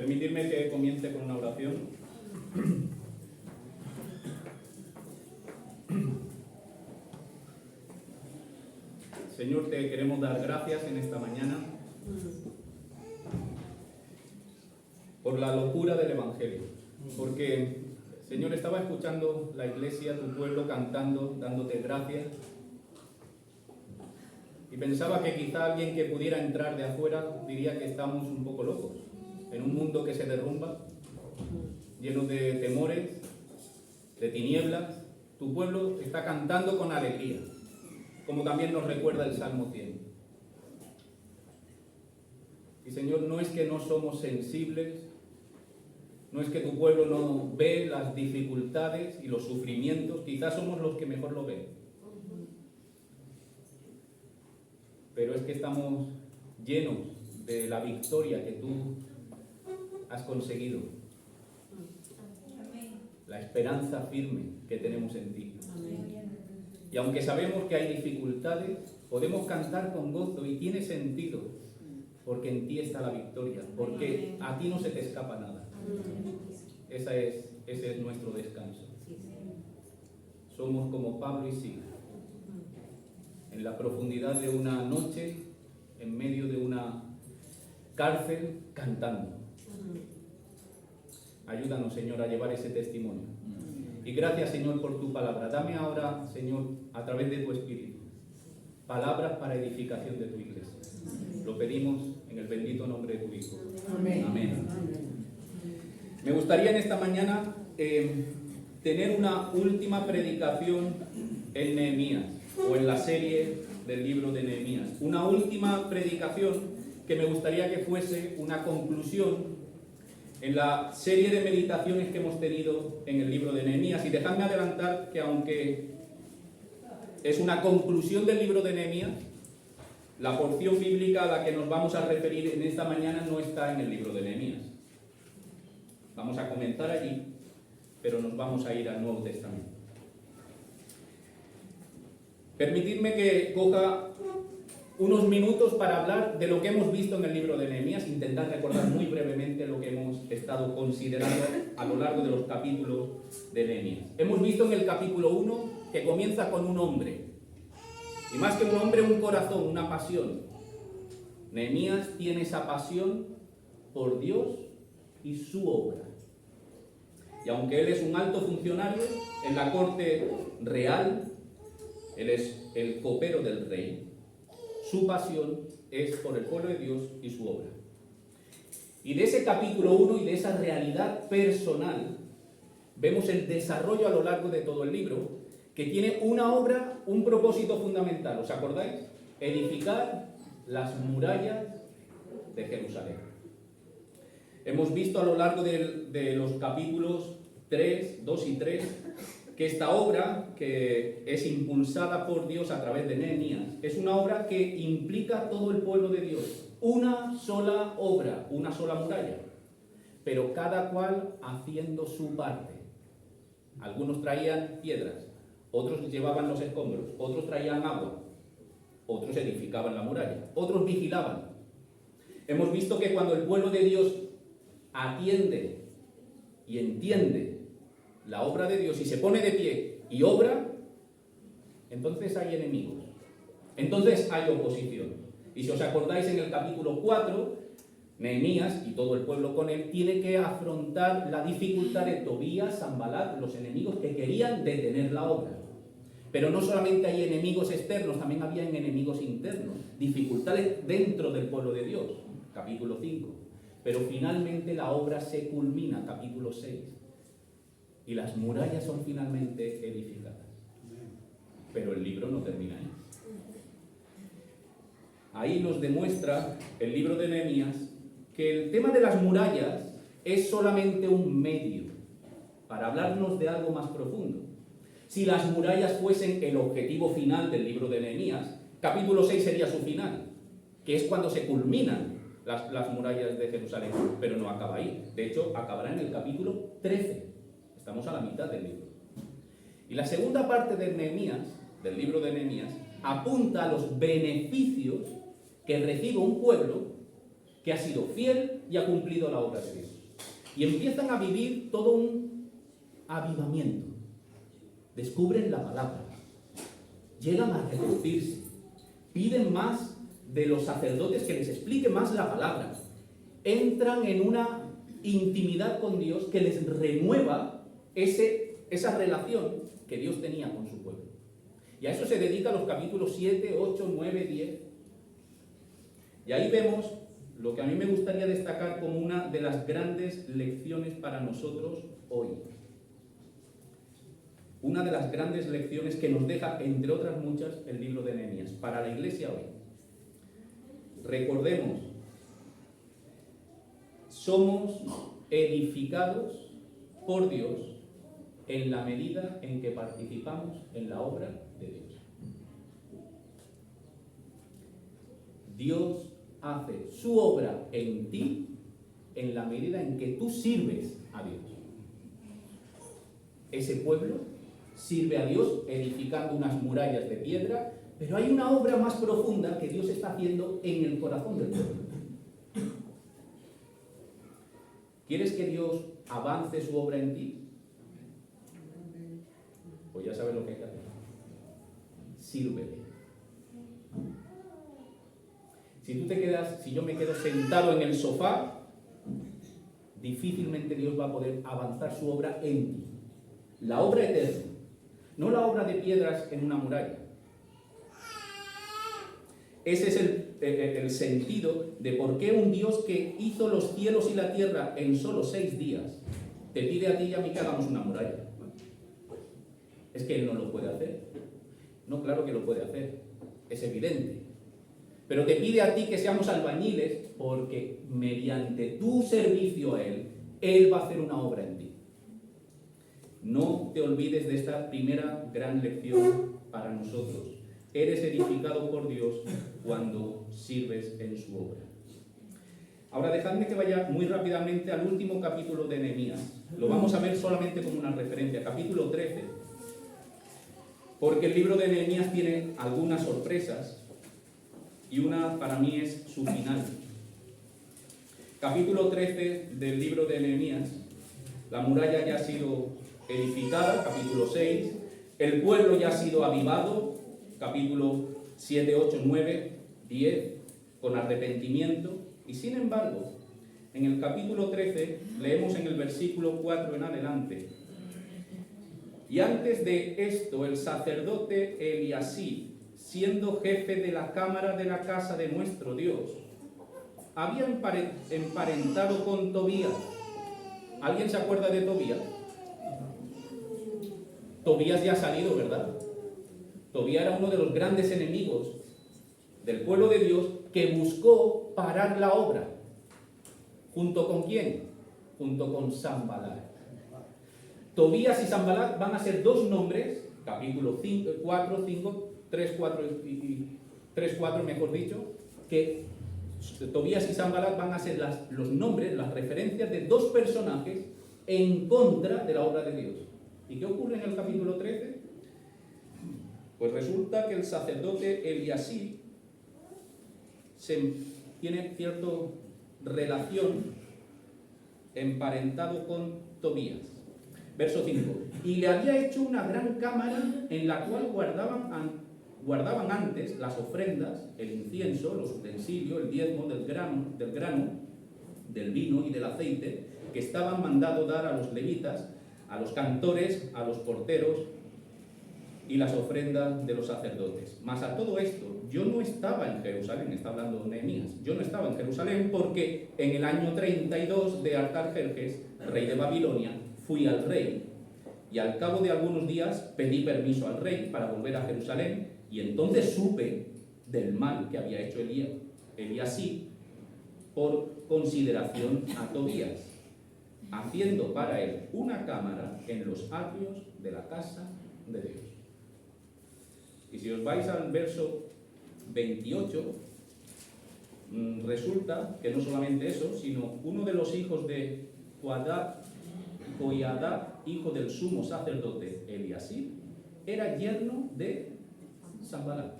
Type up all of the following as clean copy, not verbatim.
Permitidme que comience con una oración. Señor, te queremos dar gracias en esta mañana por la locura del Evangelio. Porque, Señor, estaba escuchando la iglesia, tu pueblo, cantando, dándote gracias. Y pensaba que quizá alguien que pudiera entrar de afuera diría que estamos un poco locos. En un mundo que se derrumba, lleno de temores, de tinieblas, tu pueblo está cantando con alegría, como también nos recuerda el Salmo 100. Y Señor, no es que no somos sensibles, no es que tu pueblo no ve las dificultades y los sufrimientos, quizás somos los que mejor lo ven. Pero es que estamos llenos de la victoria que tú has conseguido. La esperanza firme que tenemos en ti. Y aunque sabemos que hay dificultades, podemos cantar con gozo y tiene sentido, porque en ti está la victoria, porque a ti no se te escapa nada. Ese es nuestro descanso. Somos como Pablo y Silas, en la profundidad de una noche, en medio de una cárcel, cantando. Ayúdanos, Señor, a llevar ese testimonio. Y gracias, Señor, por tu palabra. Dame ahora, Señor, a través de tu Espíritu, palabras para edificación de tu iglesia. Lo pedimos en el bendito nombre de tu Hijo. Amén. Amén. Me gustaría en esta mañana tener una última predicación en Nehemías, o en la serie del libro de Nehemías. Una última predicación que me gustaría que fuese una conclusión en la serie de meditaciones que hemos tenido en el libro de Nehemías. Y dejadme adelantar que aunque es una conclusión del libro de Nehemías, la porción bíblica a la que nos vamos a referir en esta mañana no está en el libro de Nehemías. Vamos a comenzar allí, pero nos vamos a ir al Nuevo Testamento. Permitidme que coja unos minutos para hablar de lo que hemos visto en el libro de Nehemías, intentar recordar muy brevemente lo que hemos estado considerando a lo largo de los capítulos de Nehemías. Hemos visto en el capítulo 1 que comienza con un hombre, y más que un hombre, un corazón, una pasión. Nehemías tiene esa pasión por Dios y su obra. Y aunque él es un alto funcionario en la corte real, él es el copero del rey, su pasión es por el pueblo de Dios y su obra. Y de ese capítulo 1 y de esa realidad personal, vemos el desarrollo a lo largo de todo el libro, que tiene una obra, un propósito fundamental. ¿Os acordáis? Edificar las murallas de Jerusalén. Hemos visto a lo largo de los capítulos 3, 2 y 3, que esta obra, que es impulsada por Dios a través de Nehemías, es una obra que implica a todo el pueblo de Dios. Una sola obra, una sola muralla, pero cada cual haciendo su parte. Algunos traían piedras, otros llevaban los escombros, otros traían agua, otros edificaban la muralla, otros vigilaban. Hemos visto que cuando el pueblo de Dios atiende y entiende la obra de Dios y se pone de pie y obra, entonces hay enemigos, entonces hay oposición. Y si os acordáis, en el capítulo 4, Nehemías y todo el pueblo con él tiene que afrontar la dificultad de Tobías, Sanbalat, los enemigos que querían detener la obra. Pero no solamente hay enemigos externos, también habían enemigos internos, dificultades dentro del pueblo de Dios, capítulo 5. Pero finalmente la obra se culmina, capítulo 6. Y las murallas son finalmente edificadas. Pero el libro no termina ahí. Ahí nos demuestra el libro de Nehemías que el tema de las murallas es solamente un medio para hablarnos de algo más profundo. Si las murallas fuesen el objetivo final del libro de Nehemías, capítulo 6 sería su final, que es cuando se culminan las murallas de Jerusalén, pero no acaba ahí. De hecho, acabará en el capítulo 13. Estamos a la mitad del libro. Y la segunda parte de Nehemías, del libro de Nehemías, apunta a los beneficios que recibe un pueblo que ha sido fiel y ha cumplido la obra de Dios. Y empiezan a vivir todo un avivamiento. Descubren la palabra, llegan a arrepentirse, piden más de los sacerdotes que les explique más la palabra, entran en una intimidad con Dios que les renueva esa relación que Dios tenía con su pueblo. Y a eso se dedican los capítulos 7, 8, 9, 10. Y ahí vemos lo que a mí me gustaría destacar como una de las grandes lecciones para nosotros hoy. Una de las grandes lecciones que nos deja, entre otras muchas, el libro de Nehemías, para la iglesia hoy. Recordemos, somos edificados por Dios en la medida en que participamos en la obra de Dios. Dios hace su obra en ti en la medida en que tú sirves a Dios. Ese pueblo sirve a Dios edificando unas murallas de piedra, pero hay una obra más profunda que Dios está haciendo en el corazón del pueblo. ¿Quieres que Dios avance su obra en ti? Pues ya sabes lo que hay que hacer. Sírvele. Si yo me quedo sentado en el sofá, difícilmente Dios va a poder avanzar su obra en ti. La obra eterna, no la obra de piedras en una muralla. Ese es el sentido de por qué un Dios que hizo los cielos y la tierra en solo 6 días te pide a ti y a mí que hagamos una muralla. Es que Él no lo puede hacer. No, claro que lo puede hacer. Es evidente. Pero te pide a ti que seamos albañiles porque mediante tu servicio a Él, Él va a hacer una obra en ti. No te olvides de esta primera gran lección para nosotros. Eres edificado por Dios cuando sirves en su obra. Ahora dejadme que vaya muy rápidamente al último capítulo de Nehemías. Lo vamos a ver solamente como una referencia, capítulo 13. Porque el libro de Nehemías tiene algunas sorpresas y una para mí es su final. Capítulo 13 del libro de Nehemías. La muralla ya ha sido edificada, capítulo 6. El pueblo ya ha sido avivado, capítulo 7, 8, 9, 10, con arrepentimiento. Y sin embargo, en el capítulo 13 leemos en el versículo 4 en adelante: y antes de esto, el sacerdote Eliasib, siendo jefe de la cámara de la casa de nuestro Dios, había emparentado con Tobías. ¿Alguien se acuerda de Tobías? Tobías ya ha salido, ¿verdad? Tobías era uno de los grandes enemigos del pueblo de Dios que buscó parar la obra. ¿Junto con quién? Junto con Sanbalat. Tobías y Sanbalat van a ser dos nombres, capítulo 4, 5, 3, 4 y 3, 4, mejor dicho, que Tobías y Sanbalat van a ser los nombres, las referencias de dos personajes en contra de la obra de Dios. ¿Y qué ocurre en el capítulo 13? Pues resulta que el sacerdote Eliasib tiene cierta relación emparentado con Tobías. Verso 5. Y le había hecho una gran cámara en la cual guardaban antes las ofrendas, el incienso, los utensilios, el diezmo del grano, del vino y del aceite, que estaban mandado dar a los levitas, a los cantores, a los porteros y las ofrendas de los sacerdotes. Mas a todo esto, yo no estaba en Jerusalén, está hablando Nehemías, yo no estaba en Jerusalén porque en el año 32 de Artajerjes, rey de Babilonia, fui al rey y al cabo de algunos días pedí permiso al rey para volver a Jerusalén y entonces supe del mal que había hecho Eliasib por consideración a Tobías, haciendo para él una cámara en los atrios de la casa de Dios. Y si os vais al verso 28, resulta que no solamente eso, sino uno de los hijos de Joiada, hijo del sumo sacerdote Eliasib, era yerno de Sanbalat.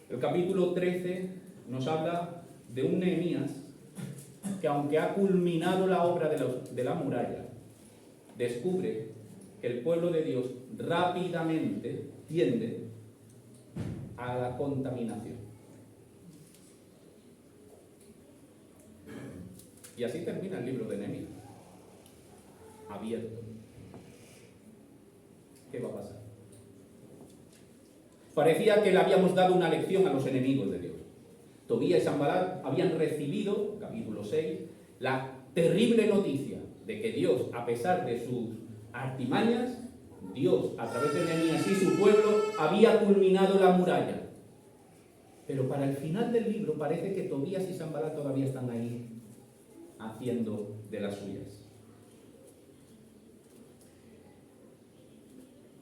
El capítulo 13 nos habla de un Nehemías que, aunque ha culminado la obra de la muralla, descubre que el pueblo de Dios rápidamente tiende a la contaminación. Y así termina el libro de Nehemías. Abierto. ¿Qué va a pasar? Parecía que le habíamos dado una lección a los enemigos de Dios. Tobías y Sanbalat habían recibido, capítulo 6, la terrible noticia de que Dios, a pesar de sus artimañas, Dios, a través de Nehemías y su pueblo, había culminado la muralla. Pero para el final del libro parece que Tobías y Sanbalat todavía están ahí haciendo de las suyas.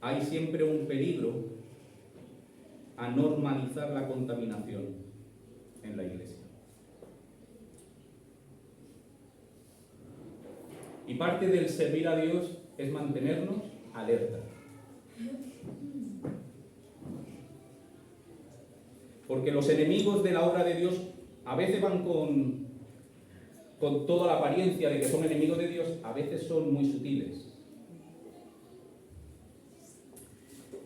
Hay siempre un peligro a normalizar la contaminación en la iglesia. Y parte del servir a Dios es mantenernos alerta. Porque los enemigos de la obra de Dios a veces van con toda la apariencia de que son enemigos de Dios, a veces son muy sutiles.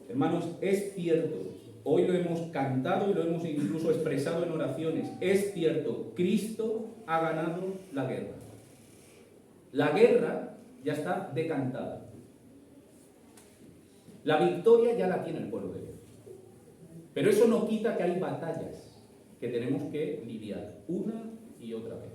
Hermanos, es cierto, hoy lo hemos cantado y lo hemos incluso expresado en oraciones, es cierto, Cristo ha ganado la guerra. La guerra ya está decantada. La victoria ya la tiene el pueblo de Dios. Pero eso no quita que hay batallas que tenemos que lidiar una y otra vez.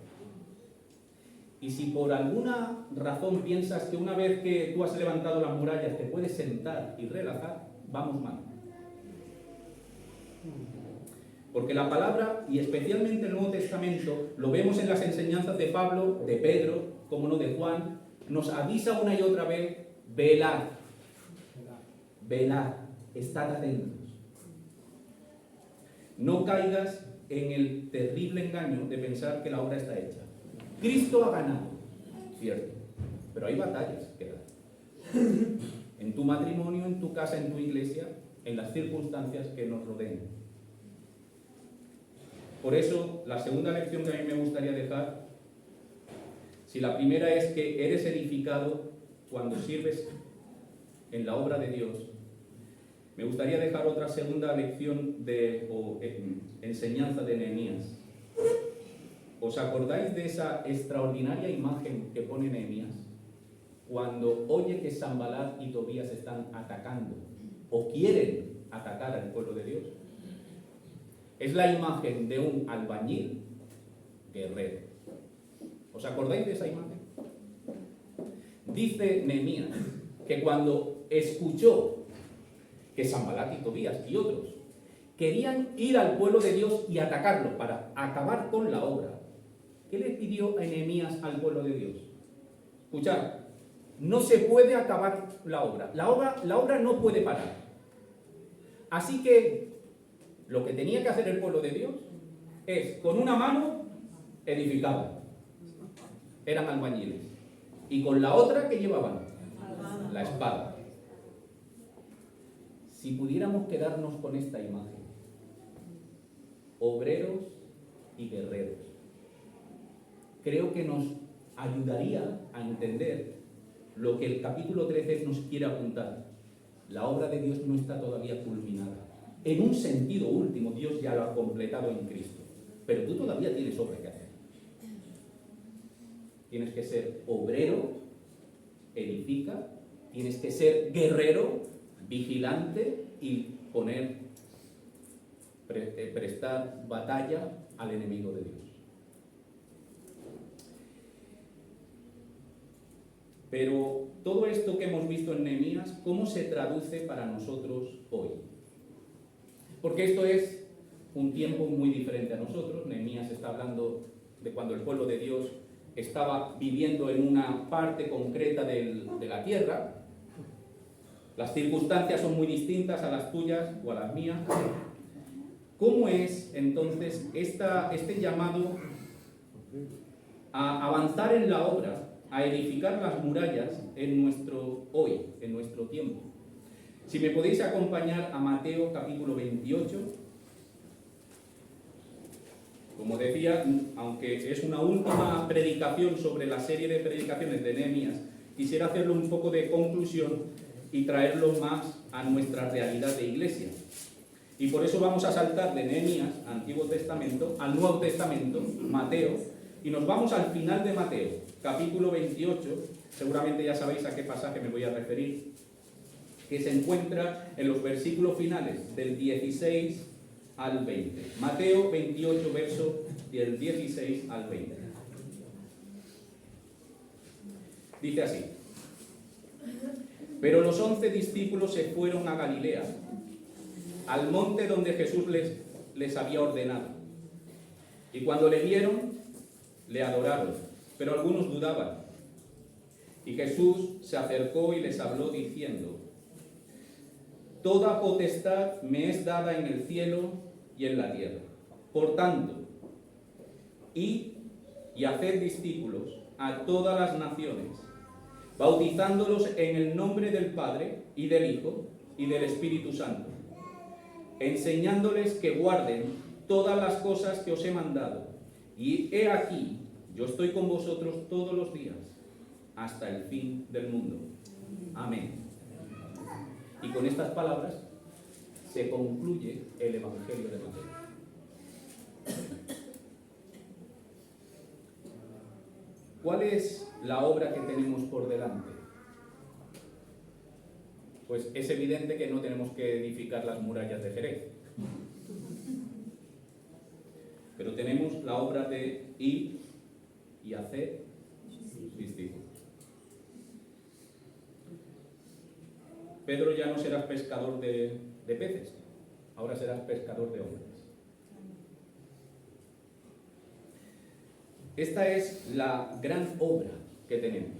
Y si por alguna razón piensas que una vez que tú has levantado las murallas te puedes sentar y relajar, vamos mal. Porque la palabra, y especialmente el Nuevo Testamento, lo vemos en las enseñanzas de Pablo, de Pedro, como no de Juan, nos avisa una y otra vez, velad, velad, estad atentos. No caigas en el terrible engaño de pensar que la obra está hecha. Cristo ha ganado, cierto, pero hay batallas que dar. En tu matrimonio, en tu casa, en tu iglesia, en las circunstancias que nos rodeen. Por eso, la segunda lección que a mí me gustaría dejar, si la primera es que eres edificado cuando sirves en la obra de Dios, me gustaría dejar otra segunda lección enseñanza de Nehemías. ¿Os acordáis de esa extraordinaria imagen que pone Nehemías? Cuando oye que Sanbalat y Tobías están atacando o quieren atacar al pueblo de Dios. Es la imagen de un albañil guerrero. ¿Os acordáis de esa imagen? Dice Nehemías que cuando escuchó que Sanbalat y Tobías y otros querían ir al pueblo de Dios y atacarlo para acabar con la obra, ¿qué le pidió a Nehemías al pueblo de Dios? Escuchad, no se puede acabar la obra. La obra no puede parar. Así que lo que tenía que hacer el pueblo de Dios es, con una mano, edificaban. Eran albañiles. Y con la otra, ¿qué llevaban? La espada. Si pudiéramos quedarnos con esta imagen, obreros y guerreros, creo que nos ayudaría a entender lo que el capítulo 13 nos quiere apuntar. La obra de Dios no está todavía culminada. En un sentido último, Dios ya lo ha completado en Cristo. Pero tú todavía tienes obra que hacer. Tienes que ser obrero, edifica. Tienes que ser guerrero, vigilante y prestar batalla al enemigo de Dios. Pero todo esto que hemos visto en Nehemías, ¿cómo se traduce para nosotros hoy? Porque esto es un tiempo muy diferente a nosotros. Nehemías está hablando de cuando el pueblo de Dios estaba viviendo en una parte concreta de la tierra. Las circunstancias son muy distintas a las tuyas o a las mías. ¿Cómo es entonces este llamado a avanzar en la obra, a edificar las murallas en nuestro hoy, en nuestro tiempo? Si me podéis acompañar a Mateo capítulo 28, Como decía, aunque es una última predicación sobre la serie de predicaciones de Nehemías, quisiera hacerlo un poco de conclusión y traerlo más a nuestra realidad de iglesia. Y por eso vamos a saltar de Nehemías, Antiguo Testamento, al Nuevo Testamento, Mateo, y nos vamos al final de Mateo, capítulo 28, seguramente ya sabéis a qué pasaje me voy a referir, que se encuentra en los versículos finales del 16 al 20. Mateo 28, verso del 16 al 20. Dice así: Pero los 11 discípulos se fueron a Galilea, al monte donde Jesús les había ordenado. Y cuando le vieron, le adoraron, pero algunos dudaban. Y Jesús se acercó y les habló diciendo: Toda potestad me es dada en el cielo y en la tierra. Por tanto, id y haced discípulos a todas las naciones, bautizándolos en el nombre del Padre y del Hijo y del Espíritu Santo, enseñándoles que guarden todas las cosas que os he mandado. Y he aquí, yo estoy con vosotros todos los días, hasta el fin del mundo. Amén. Y con estas palabras se concluye el Evangelio de Mateo. ¿Cuál es la obra que tenemos por delante? Pues es evidente que no tenemos que edificar las murallas de Jerez. Pero tenemos la obra de ir y hacer discípulos. Pedro, ya no serás pescador de peces, ahora serás pescador de hombres. Esta es la gran obra que tenemos.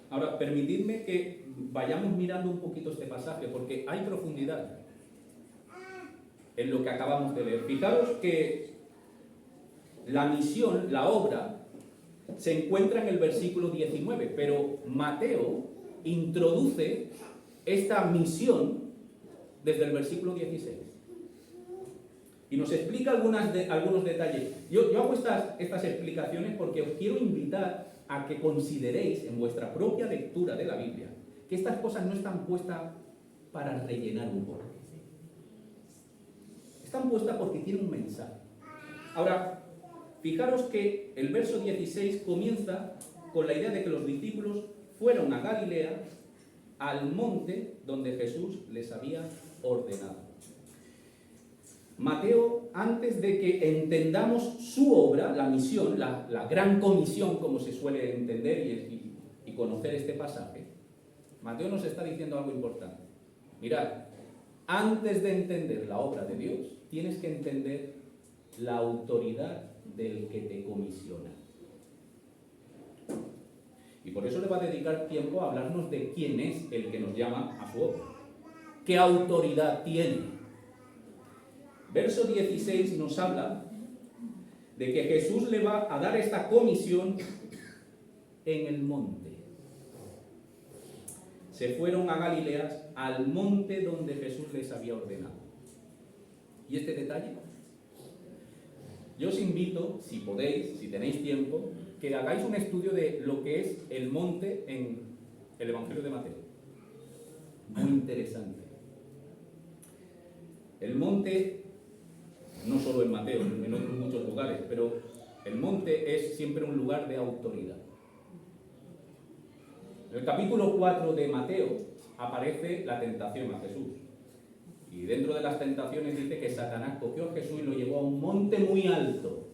Ahora, permitidme que vayamos mirando un poquito este pasaje, porque hay profundidad en lo que acabamos de leer. Fijaros que la misión, la obra, se encuentra en el versículo 19, pero Mateo introduce esta misión desde el versículo 16. Y nos explica algunos detalles. Yo hago estas explicaciones porque os quiero invitar a que consideréis en vuestra propia lectura de la Biblia que estas cosas no están puestas para rellenar un borde. Están puestas porque tienen un mensaje. Ahora, fijaros que el verso 16 comienza con la idea de que los discípulos fueron a Galilea, al monte donde Jesús les había ordenado. Mateo, antes de que entendamos su obra, la misión, la gran comisión, como se suele entender y conocer este pasaje, Mateo nos está diciendo algo importante. Mirad, antes de entender la obra de Dios, tienes que entender la autoridad del que te comisiona. Y por eso le va a dedicar tiempo a hablarnos de quién es el que nos llama a su obra. ¿Qué autoridad tiene? Verso 16 nos habla de que Jesús le va a dar esta comisión en el monte. Se fueron a Galilea, al monte donde Jesús les había ordenado. ¿Y este detalle? Yo os invito, si podéis, si tenéis tiempo, que hagáis un estudio de lo que es el monte en el Evangelio de Mateo. Muy interesante. El monte, no solo en Mateo, en otros muchos lugares, pero el monte es siempre un lugar de autoridad. En el capítulo 4 de Mateo aparece la tentación a Jesús. Y dentro de las tentaciones dice que Satanás cogió a Jesús y lo llevó a un monte muy alto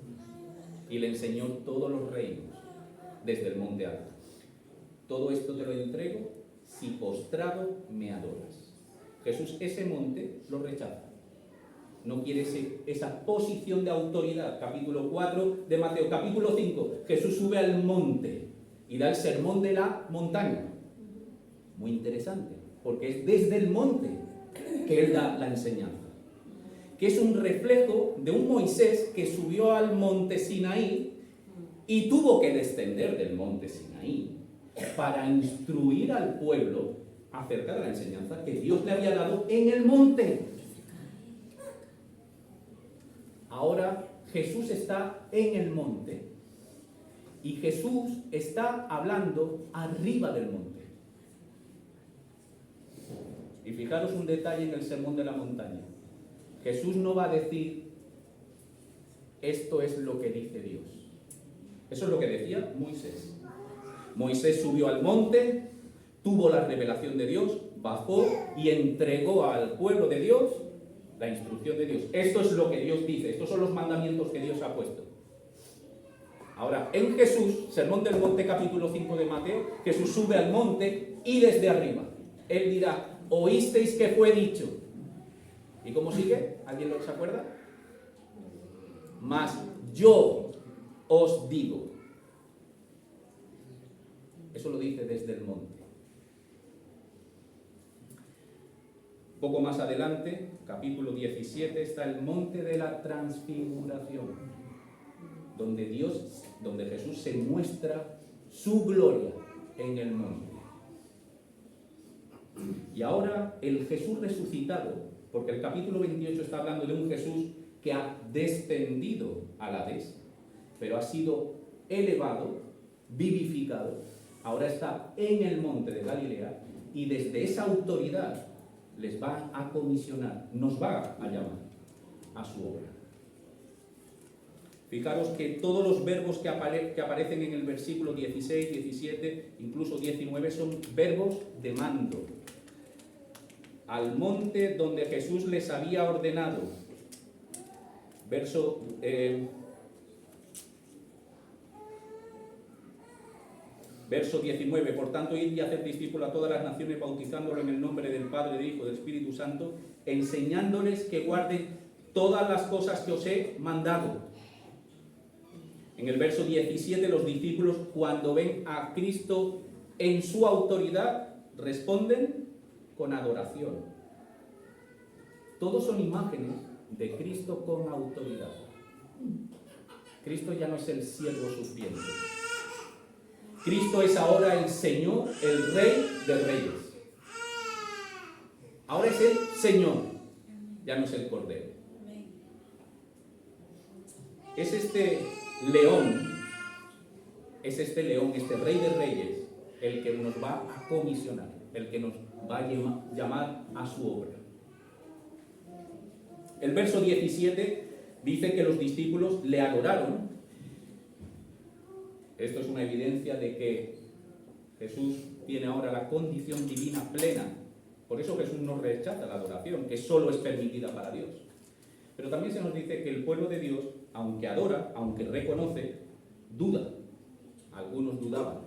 y le enseñó todos los reinos desde el monte alto. Todo esto te lo entrego si postrado me adoras. Jesús ese monte lo rechaza. No quiere esa posición de autoridad. Capítulo 4 de Mateo. Capítulo 5. Jesús sube al monte y da el sermón de la montaña. Muy interesante, porque es desde el monte que él da la enseñanza. Que es un reflejo de un Moisés que subió al monte Sinaí y tuvo que descender del monte Sinaí para instruir al pueblo acerca de la enseñanza que Dios le había dado en el monte. Ahora Jesús está en el monte y Jesús está hablando arriba del monte. Y fijaros un detalle en el sermón de la montaña. Jesús no va a decir, esto es lo que dice Dios. Eso es lo que decía Moisés. Moisés subió al monte, tuvo la revelación de Dios, bajó y entregó al pueblo de Dios la instrucción de Dios. Esto es lo que Dios dice, estos son los mandamientos que Dios ha puesto. Ahora, en Jesús, Sermón del Monte, capítulo 5 de Mateo, Jesús sube al monte y desde arriba. Él dirá, oísteis que fue dicho. ¿Y cómo sigue? ¿Alguien se acuerda? Mas yo os digo. Eso lo dice desde el monte. Poco más adelante, capítulo 17, está el monte de la transfiguración, donde Jesús se muestra su gloria en el monte. Y ahora el Jesús resucitado, porque el capítulo 28 está hablando de un Jesús que ha descendido al Hades, pero ha sido elevado, vivificado, ahora está en el monte de Galilea y desde esa autoridad les va a comisionar, nos va a llamar a su obra. Fijaros que todos los verbos que aparecen en el versículo 16, 17, incluso 19, son verbos de mando. Al monte donde Jesús les había ordenado. Verso 19, por tanto, id y haced discípulos a todas las naciones, bautizándolo en el nombre del Padre, del Hijo y del Espíritu Santo, enseñándoles que guarden todas las cosas que os he mandado. En el verso 17, los discípulos, cuando ven a Cristo en su autoridad, responden con adoración. Todos son imágenes de Cristo con autoridad. Cristo ya no es el siervo sufriente. Cristo es ahora el Señor, el Rey de Reyes. Ahora es el Señor, ya no es el Cordero. Es este león, este Rey de Reyes, el que nos va a comisionar, el que nos va a llamar a su obra. El verso 17 dice que los discípulos le adoraron. Esto es una evidencia de que Jesús tiene ahora la condición divina plena. Por eso Jesús no rechaza la adoración, que solo es permitida para Dios. Pero también se nos dice que el pueblo de Dios, aunque adora, aunque reconoce, duda. Algunos dudaban.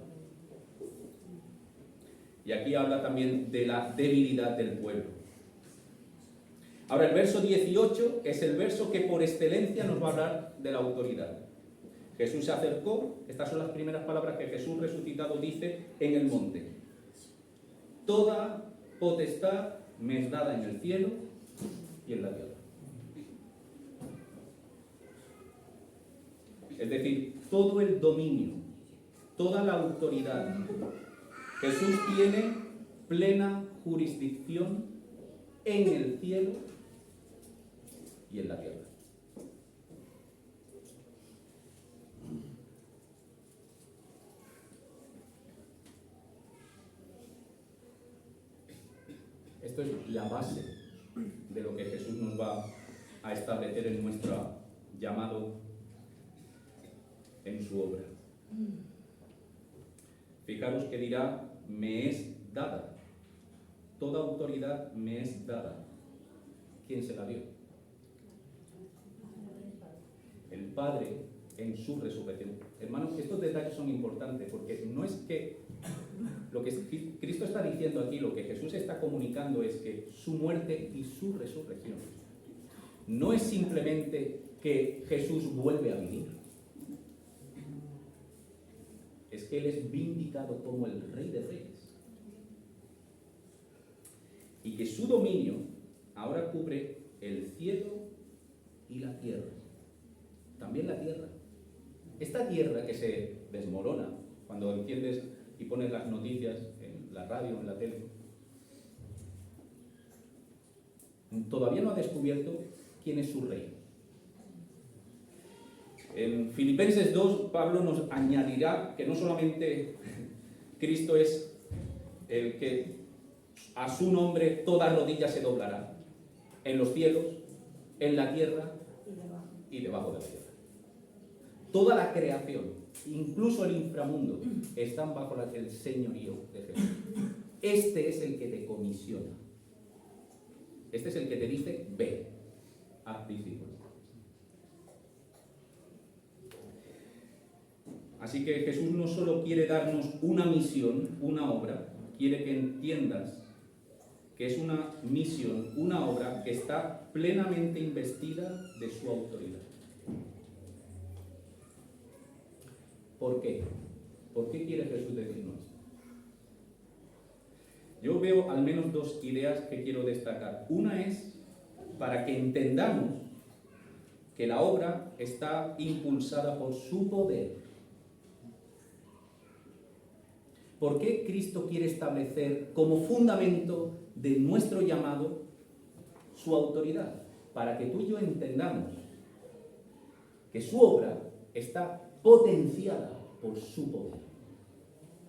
Y aquí habla también de la debilidad del pueblo. Ahora el verso 18 es el verso que por excelencia nos va a hablar de la autoridad. Jesús se acercó, estas son las primeras palabras que Jesús resucitado dice en el monte. Toda potestad me es dada en el cielo y en la tierra. Es decir, todo el dominio, toda la autoridad. Jesús tiene plena jurisdicción en el cielo y en la tierra. Esto es la base de lo que Jesús nos va a establecer en nuestro llamado, en su obra. Fijaros que dirá, me es dada. Toda autoridad me es dada. ¿Quién se la dio? El Padre en su resurrección. Hermanos, estos detalles son importantes porque no es que lo que Cristo está diciendo aquí, lo que Jesús está comunicando es que su muerte y su resurrección no es simplemente que Jesús vuelve a vivir. Es que Él es vindicado como el Rey de Reyes. Y que su dominio ahora cubre el cielo y la tierra. También la tierra. Esta tierra que se desmorona cuando enciendes y pones las noticias en la radio, en la tele, todavía no ha descubierto quién es su rey. En Filipenses 2, Pablo nos añadirá que no solamente Cristo es el que a su nombre toda rodilla se doblará, en los cielos, en la tierra y debajo de la tierra. Toda la creación, incluso el inframundo, están bajo el señorío de Jesús. Este es el que te comisiona. Este es el que te dice, ve, haz discípulos. Así que Jesús no solo quiere darnos una misión, una obra, quiere que entiendas que es una misión, una obra que está plenamente investida de su autoridad. ¿Por qué? ¿Por qué quiere Jesús decirnos esto? Yo veo al menos dos ideas que quiero destacar. Una es para que entendamos que la obra está impulsada por su poder. ¿Por qué Cristo quiere establecer como fundamento de nuestro llamado su autoridad? Para que tú y yo entendamos que su obra está potenciada por su poder.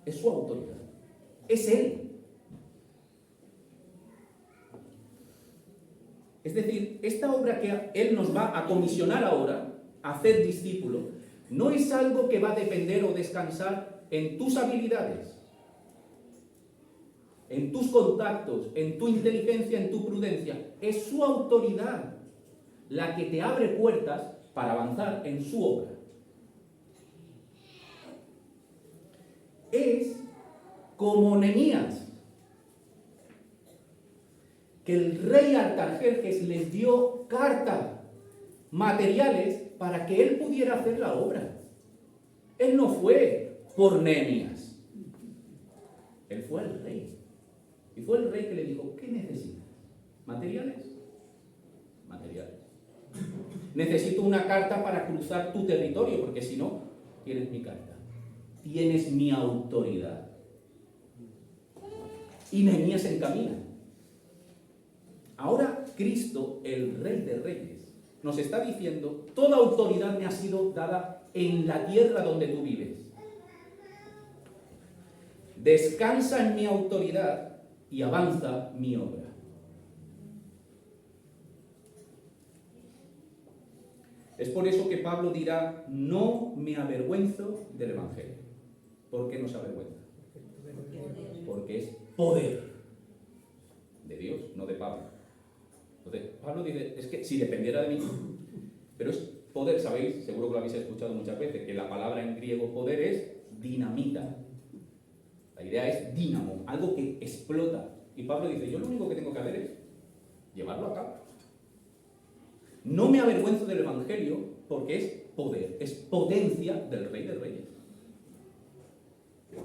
Es su autoridad. Es Él. Es decir, esta obra que Él nos va a comisionar ahora, a hacer discípulo, no es algo que va a depender o descansar en tus habilidades, en tus contactos, en tu inteligencia, en tu prudencia. Es su autoridad la que te abre puertas para avanzar en su obra. Es como Nehemías, que el rey Artajerjes les dio cartas, materiales, para que él pudiera hacer la obra. Él no fue por Nehemías. Él fue el rey. Y fue el rey que le dijo, ¿qué necesitas? ¿Materiales? Materiales. Necesito una carta para cruzar tu territorio, porque si no, tienes mi carta. Tienes mi autoridad. Y Nehemías se encamina. Ahora Cristo, el Rey de Reyes, nos está diciendo, toda autoridad me ha sido dada en la tierra donde tú vives. Descansa en mi autoridad y avanza mi obra. Es por eso que Pablo dirá, no me avergüenzo del Evangelio. ¿Por qué no se avergüenza? Porque es poder de Dios, no de Pablo. Entonces, Pablo dice, es que si dependiera de mí, pero es poder, sabéis, seguro que lo habéis escuchado muchas veces, que la palabra en griego poder es dinamita. La idea es dínamo, algo que explota. Y Pablo dice, yo lo único que tengo que hacer es llevarlo a cabo. No me avergüenzo del Evangelio porque es poder, es potencia del Rey de Reyes.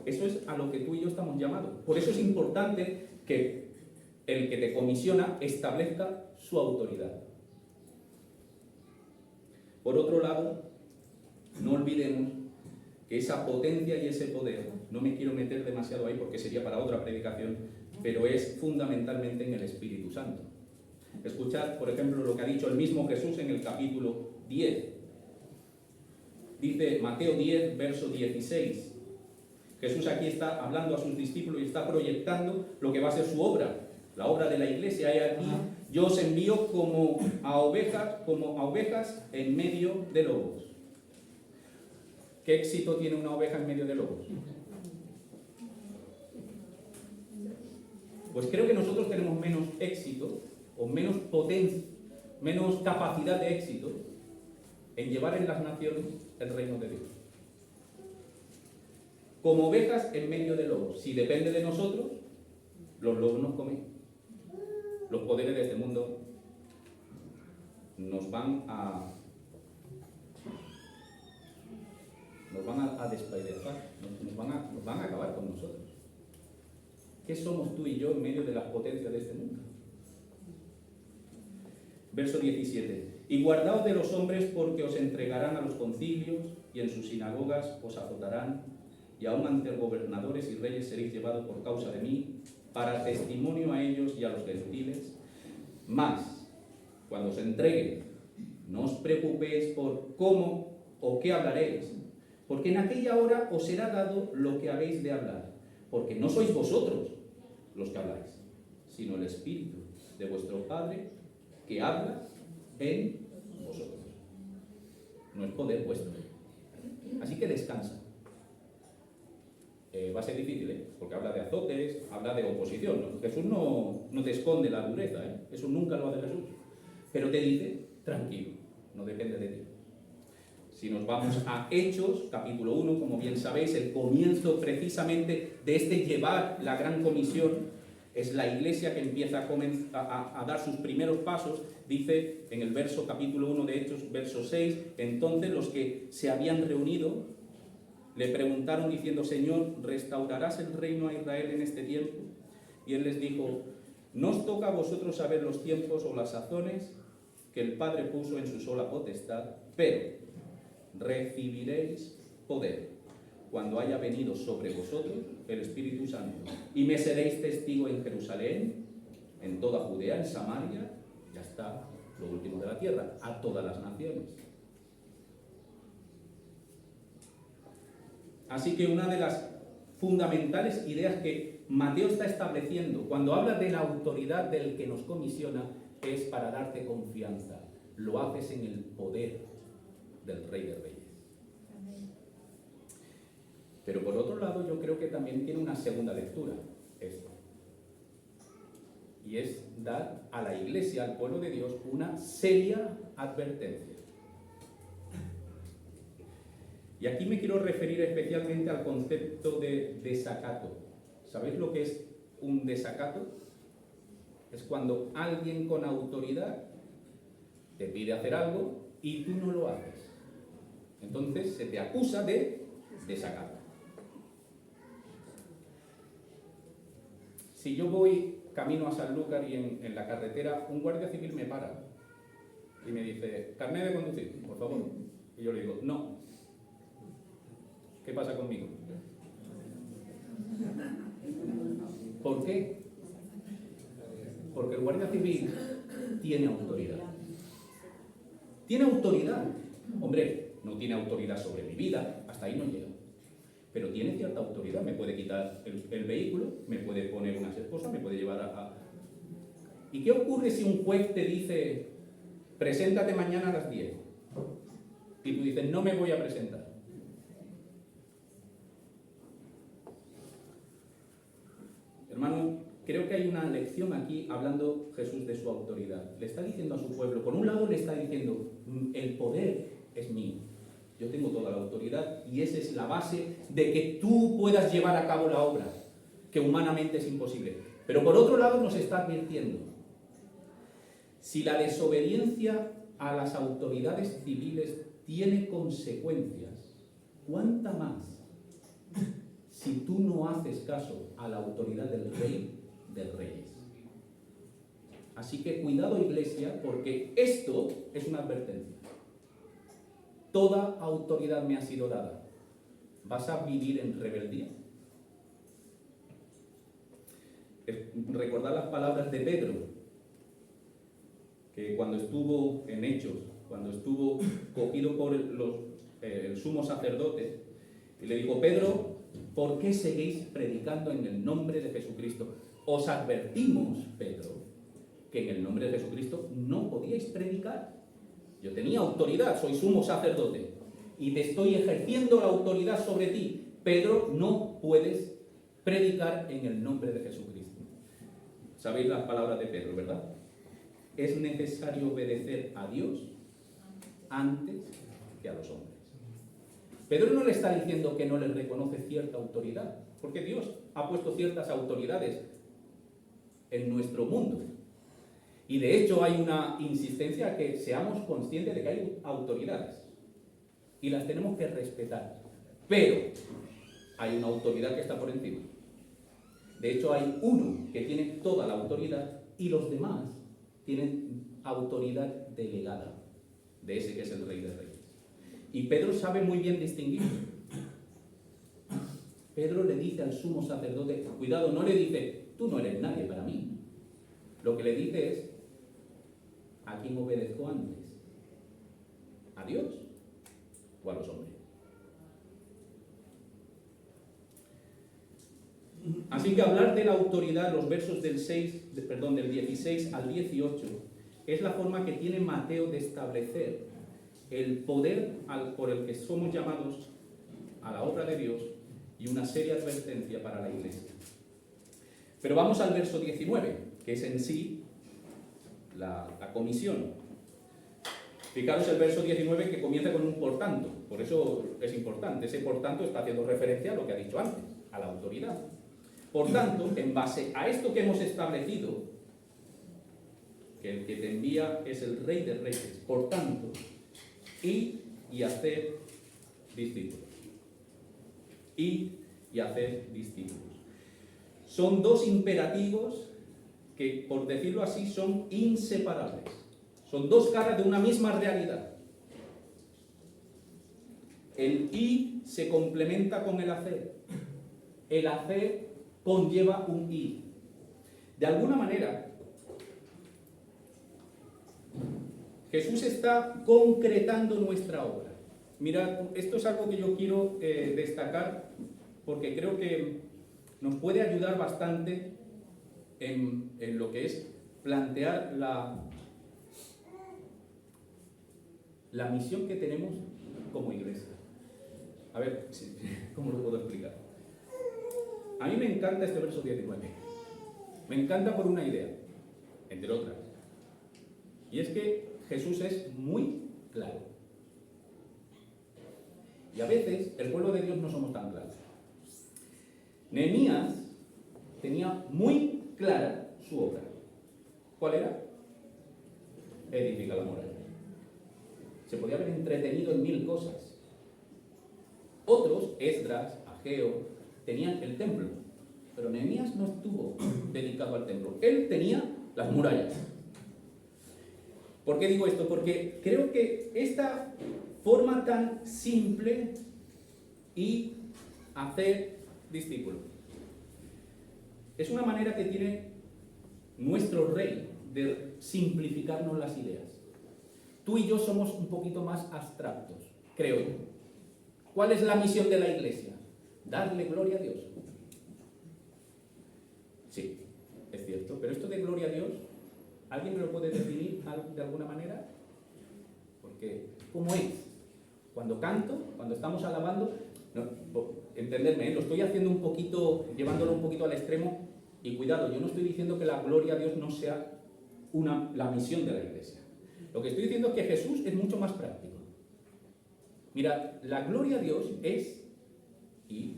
Eso es a lo que tú y yo estamos llamados. Por eso es importante que el que te comisiona establezca su autoridad. Por otro lado, no olvidemos que esa potencia y ese poder, no me quiero meter demasiado ahí porque sería para otra predicación, pero es fundamentalmente en el Espíritu Santo. Escuchad, por ejemplo, lo que ha dicho el mismo Jesús en el capítulo 10. Dice Mateo 10, verso 16. Jesús aquí está hablando a sus discípulos y está proyectando lo que va a ser su obra, la obra de la iglesia. Hay aquí, yo os envío como a ovejas en medio de lobos. ¿Qué éxito tiene una oveja en medio de lobos? Pues creo que nosotros tenemos menos éxito o menos potencia, menos capacidad de éxito en llevar en las naciones el reino de Dios. Como ovejas en medio de lobos. Si depende de nosotros, los lobos nos comen. Los poderes de este mundo nos van a despedazar, nos van a acabar con nosotros. ¿Qué somos tú y yo en medio de las potencias de este mundo? Verso 17. Y guardaos de los hombres porque os entregarán a los concilios y en sus sinagogas os azotarán y aún ante gobernadores y reyes seréis llevados por causa de mí para testimonio a ellos y a los gentiles. Mas, cuando os entreguen, no os preocupéis por cómo ¿O qué hablaréis? Porque en aquella hora os será dado lo que habéis de hablar, porque no sois vosotros los que habláis, sino el Espíritu de vuestro Padre que habla en vosotros. No es poder vuestro. Así que descansa. Va a ser difícil, porque habla de azotes, habla de oposición. ¿No? Jesús no te esconde la dureza, eso nunca lo hace Jesús. Pero te dice, tranquilo, no depende de ti. Si nos vamos a Hechos, capítulo 1, como bien sabéis, el comienzo precisamente de este llevar la gran comisión, es la iglesia que empieza a dar sus primeros pasos. Dice en el capítulo 1 de Hechos, verso 6, entonces los que se habían reunido le preguntaron diciendo, Señor, ¿restaurarás el reino a Israel en este tiempo? Y él les dijo, no os toca a vosotros saber los tiempos o las sazones que el Padre puso en su sola potestad, pero recibiréis poder cuando haya venido sobre vosotros el Espíritu Santo, y me seréis testigo en Jerusalén, en toda Judea, en Samaria, y hasta lo último de la tierra, a todas las naciones. Así que una de las fundamentales ideas que Mateo está estableciendo cuando habla de la autoridad del que nos comisiona es para darte confianza. Lo haces en el poder del Rey de Reyes. Pero por otro lado, yo creo que también tiene una segunda lectura esto. Y es dar a la Iglesia, al pueblo de Dios, una seria advertencia. Y aquí me quiero referir especialmente al concepto de desacato. ¿Sabéis lo que es un desacato? Es cuando alguien con autoridad te pide hacer algo y tú no lo haces. Entonces se te acusa de desacato. Si yo voy camino a Sanlúcar y en la carretera un guardia civil me para y me dice, carnet de conducir, por favor. Y yo le digo, no. ¿Qué pasa conmigo? ¿Por qué? Porque el guardia civil tiene autoridad. Tiene autoridad. Hombre, no tiene autoridad sobre mi vida, hasta ahí no llega. Pero tiene cierta autoridad. Me puede quitar el vehículo, me puede poner unas esposas, me puede llevar a... ¿Y qué ocurre si un juez te dice, preséntate mañana a las 10? Y tú dices, no me voy a presentar. Hermano, creo que hay una lección aquí hablando Jesús de su autoridad. Le está diciendo a su pueblo, por un lado le está diciendo, el poder es mío. Yo tengo toda la autoridad y esa es la base de que tú puedas llevar a cabo la obra, que humanamente es imposible. Pero por otro lado nos está advirtiendo, si la desobediencia a las autoridades civiles tiene consecuencias, ¿cuánta más si tú no haces caso a la autoridad del Rey de Reyes? Así que cuidado, Iglesia, porque esto es una advertencia. Toda autoridad me ha sido dada. ¿Vas a vivir en rebeldía? Recordad las palabras de Pedro, que cuando estuvo en Hechos, cuando estuvo cogido por el sumo sacerdote, y le dijo, Pedro, ¿por qué seguís predicando en el nombre de Jesucristo? Os advertimos, Pedro, que en el nombre de Jesucristo no podíais predicar. Yo tenía autoridad, soy sumo sacerdote, y te estoy ejerciendo la autoridad sobre ti. Pedro, no puedes predicar en el nombre de Jesucristo. ¿Sabéis las palabras de Pedro, verdad? Es necesario obedecer a Dios antes que a los hombres. Pedro no le está diciendo que no le reconoce cierta autoridad, porque Dios ha puesto ciertas autoridades en nuestro mundo. Y de hecho hay una insistencia a que seamos conscientes de que hay autoridades y las tenemos que respetar. Pero hay una autoridad que está por encima. De hecho hay uno que tiene toda la autoridad y los demás tienen autoridad delegada de ese que es el Rey de Reyes. Y Pedro sabe muy bien distinguir. Pedro le dice al sumo sacerdote, cuidado, no le dice, tú no eres nadie para mí. Lo que le dice es, ¿a quién obedezco antes? ¿A Dios o a los hombres. Así que hablar de la autoridad, los versos del 16 al 18, es la forma que tiene Mateo de establecer el poder por el que somos llamados a la obra de Dios y una seria advertencia para la Iglesia. Pero vamos al verso 19, que es en sí la comisión. Fijaros el verso 19 que comienza con un por tanto, por eso es importante. Ese por tanto está haciendo referencia a lo que ha dicho antes, a la autoridad. Por tanto, en base a esto que hemos establecido, que el que te envía es el Rey de Reyes, por tanto, id y haced discípulos. Id y haced discípulos. Son dos imperativos que, por decirlo así, son inseparables. Son dos caras de una misma realidad. El id se complementa con el hacer. El hacer conlleva un id. De alguna manera, Jesús está concretando nuestra obra. Mirad, esto es algo que yo quiero destacar porque creo que nos puede ayudar bastante en lo que es plantear la misión que tenemos como iglesia. A ver, ¿cómo lo puedo explicar? A mí me encanta este verso 19. Me encanta por una idea, entre otras. Y es que Jesús es muy claro. Y a veces el pueblo de Dios no somos tan claros. Nehemías tenía muy clara su obra. ¿Cuál era? Edificar la muralla. Se podía haber entretenido en 1000 cosas. Otros, Esdras, Ageo, tenían el templo, pero Nehemías no estuvo dedicado al templo. Él tenía las murallas. ¿Por qué digo esto? Porque creo que esta forma tan simple y hacer discípulos es una manera que tiene nuestro Rey de simplificarnos las ideas. Tú y yo somos un poquito más abstractos, creo yo. ¿Cuál es la misión de la Iglesia? Darle gloria a Dios. Sí, es cierto, pero esto de gloria a Dios, ¿alguien me lo puede definir de alguna manera? Porque, ¿cómo es? Cuando canto, cuando estamos alabando, no, entenderme, lo estoy haciendo un poquito, llevándolo un poquito al extremo, y cuidado, yo no estoy diciendo que la gloria a Dios no sea la misión de la Iglesia. Lo que estoy diciendo es que Jesús es mucho más práctico. Mira, la gloria a Dios es ir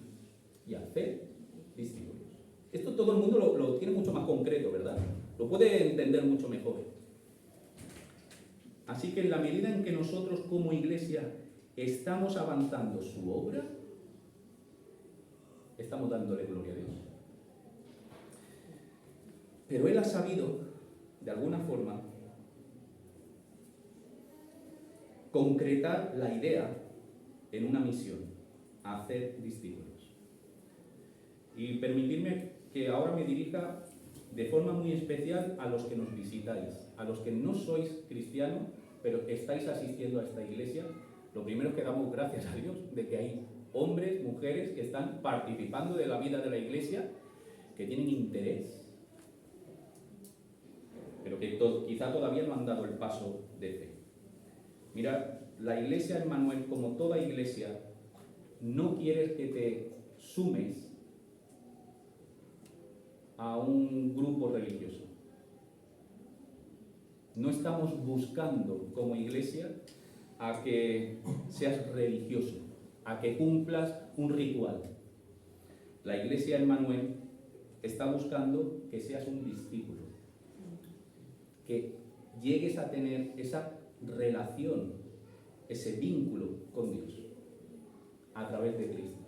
y hacer discípulos. Esto todo el mundo lo tiene mucho más concreto, ¿verdad? Lo puede entender mucho mejor. Así que en la medida en que nosotros como Iglesia estamos avanzando su obra, estamos dándole gloria a Dios. Pero Él ha sabido, de alguna forma, concretar la idea en una misión: hacer discípulos. Y permitidme que ahora me dirija de forma muy especial a los que nos visitáis, a los que no sois cristianos, pero estáis asistiendo a esta iglesia. Lo primero es que damos gracias a Dios de que hay hombres, mujeres que están participando de la vida de la iglesia, que tienen interés, pero que quizá todavía no han dado el paso de fe. Mira, la iglesia Emmanuel, como toda iglesia, no quiere que te sumes a un grupo religioso. No estamos buscando como iglesia a que seas religioso, a que cumplas un ritual. La iglesia Emmanuel está buscando que seas un discípulo, que llegues a tener esa relación, ese vínculo con Dios a través de Cristo.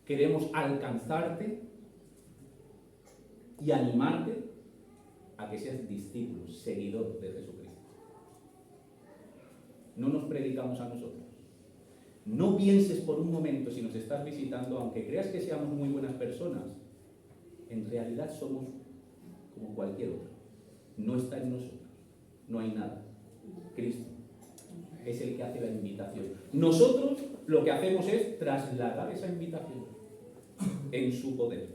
Queremos alcanzarte y animarte a que seas discípulo, seguidor de Jesucristo. No nos predicamos a nosotros. No pienses por un momento, si nos estás visitando, aunque creas que seamos muy buenas personas, en realidad somos como cualquier otro. No está en nosotros. No hay nada. Cristo. es el que hace la invitación. Nosotros lo que hacemos es trasladar esa invitación en su poder.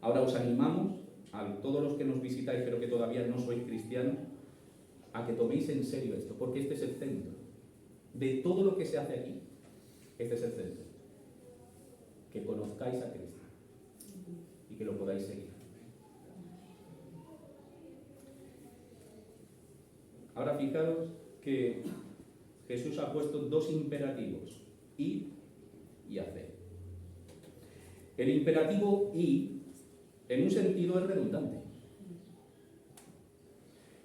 Ahora os animamos, a todos los que nos visitáis pero que todavía no sois cristianos, a que toméis en serio esto, porque este es el centro. De todo lo que se hace aquí, este es el centro. Que conozcáis a Cristo y que lo podáis seguir. Ahora fijaros que Jesús ha puesto dos imperativos, ir y hacer. El imperativo ir, en un sentido, es redundante.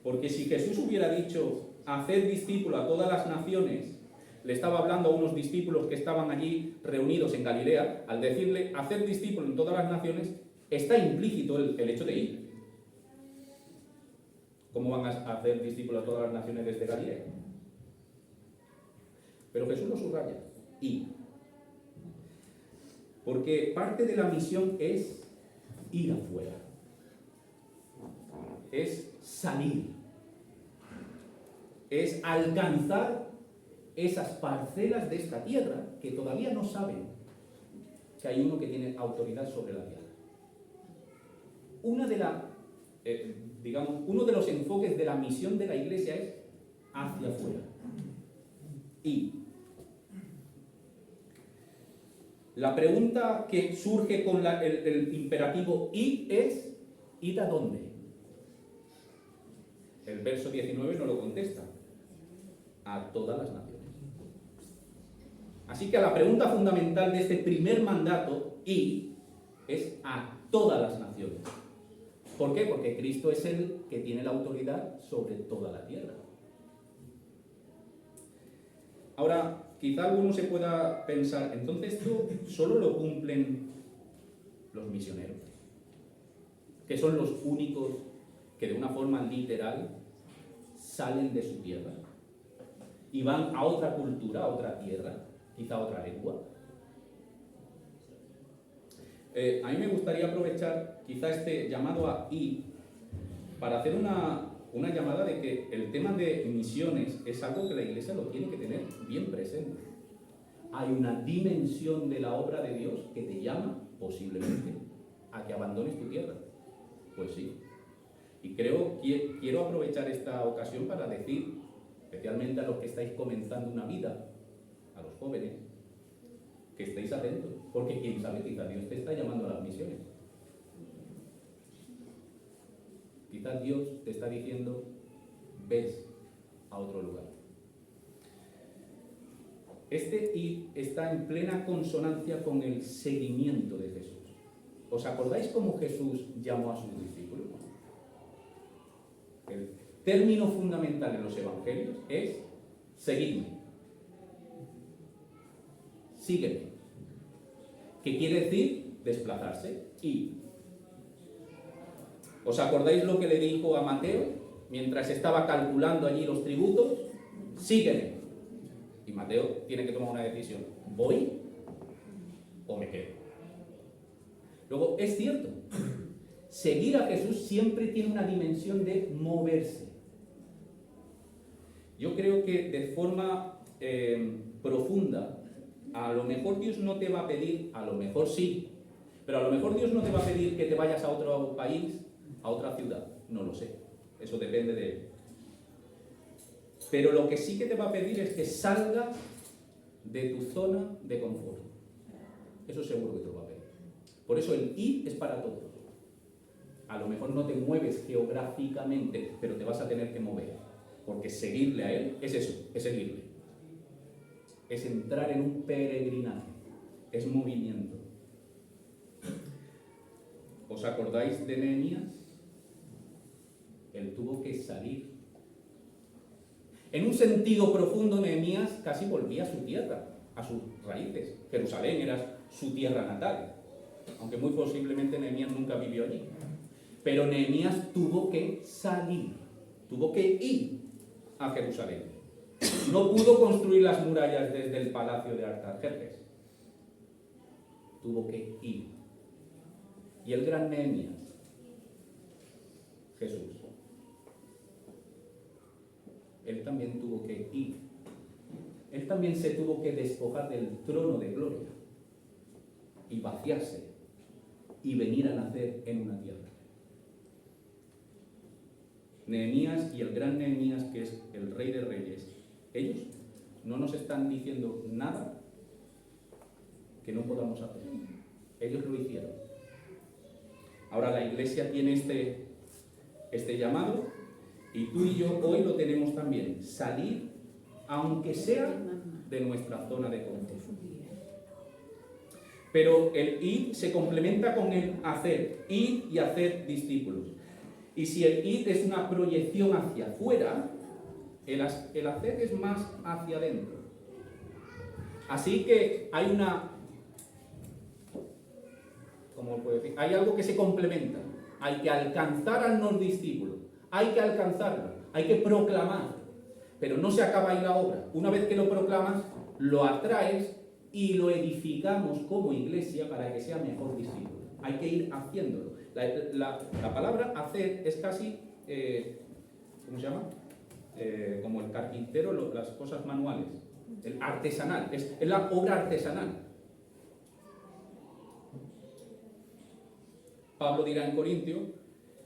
Porque si Jesús hubiera dicho, haced discípulo a todas las naciones, le estaba hablando a unos discípulos que estaban allí reunidos en Galilea, al decirle, haced discípulo en todas las naciones, está implícito el hecho de ir. ¿Cómo van a hacer discípulos a todas las naciones desde Galilea? Pero Jesús lo subraya, ir. Porque parte de la misión es ir afuera. Es salir. Es alcanzar esas parcelas de esta tierra que todavía no saben que hay uno que tiene autoridad sobre la tierra. Uno de los enfoques de la misión de la Iglesia es hacia afuera. Y la pregunta que surge con el imperativo y es, ¿id a dónde? El verso 19 no lo contesta. A todas las naciones. Así que la pregunta fundamental de este primer mandato, y, es a todas las naciones. ¿Por qué? Porque Cristo es el que tiene la autoridad sobre toda la tierra. Ahora, quizá alguno se pueda pensar, entonces esto solo lo cumplen los misioneros, que son los únicos que de una forma literal salen de su tierra y van a otra cultura, a otra tierra, quizá a otra lengua. A mí me gustaría aprovechar quizá este llamado a ir para hacer una llamada de que el tema de misiones es algo que la Iglesia lo tiene que tener bien presente. Hay una dimensión de la obra de Dios que te llama, posiblemente, a que abandones tu tierra. Pues sí. Y quiero aprovechar esta ocasión para decir, especialmente a los que estáis comenzando una vida, a los jóvenes, que estéis atentos, porque quién sabe, quizás Dios te está llamando a las misiones. Quizás Dios te está diciendo, ves a otro lugar. Este ir está en plena consonancia con el seguimiento de Jesús. ¿Os acordáis cómo Jesús llamó a sus discípulos? El término fundamental en los evangelios es seguidme. Sígueme. ¿Qué quiere decir? Desplazarse. Ir. ¿Os acordáis lo que le dijo a Mateo mientras estaba calculando allí los tributos? Sígueme. Y Mateo tiene que tomar una decisión. ¿Voy o me quedo? Luego, es cierto, seguir a Jesús siempre tiene una dimensión de moverse. Yo creo que de forma profunda, a lo mejor Dios no te va a pedir, a lo mejor sí, pero a lo mejor Dios no te va a pedir que te vayas a otro país, a otra ciudad. No lo sé, eso depende de Él. Pero lo que sí que te va a pedir es que salgas de tu zona de confort. Eso seguro que te lo va a pedir. Por eso el ir es para todos. A lo mejor no te mueves geográficamente, pero te vas a tener que mover. Porque seguirle a Él es eso, es seguirle. Es entrar en un peregrinaje, es movimiento. ¿Os acordáis de Nehemías? Él tuvo que salir. En un sentido profundo, Nehemías casi volvía a su tierra, a sus raíces. Jerusalén era su tierra natal, aunque muy posiblemente Nehemías nunca vivió allí. Pero Nehemías tuvo que salir, tuvo que ir a Jerusalén. No pudo construir las murallas desde el palacio de Artajerjes. Tuvo que ir. Y el gran Nehemías, Jesús. Él también tuvo que ir. Él también se tuvo que despojar del trono de gloria y vaciarse y venir a nacer en una tierra. Nehemías y el gran Nehemías, que es el Rey de Reyes, ellos no nos están diciendo nada que no podamos hacer. Ellos lo hicieron. Ahora la Iglesia tiene este llamado, y tú y yo hoy lo tenemos también. Salir, aunque sea de nuestra zona de confort. Pero el ir se complementa con el hacer. Ir y hacer discípulos. Y si el ir es una proyección hacia afuera, el hacer es más hacia adentro. Así que hay ¿cómo puedo decir? Hay algo que se complementa. Hay que alcanzar al no discípulo. Hay que alcanzarlo. Hay que proclamar. Pero no se acaba ahí la obra. Una vez que lo proclamas, lo atraes y lo edificamos como iglesia para que sea mejor discípulo. Hay que ir haciéndolo. La palabra hacer es casi, ¿cómo se llama? Como el carpintero, las cosas manuales. El artesanal. Es la obra artesanal. Pablo dirá en Corintio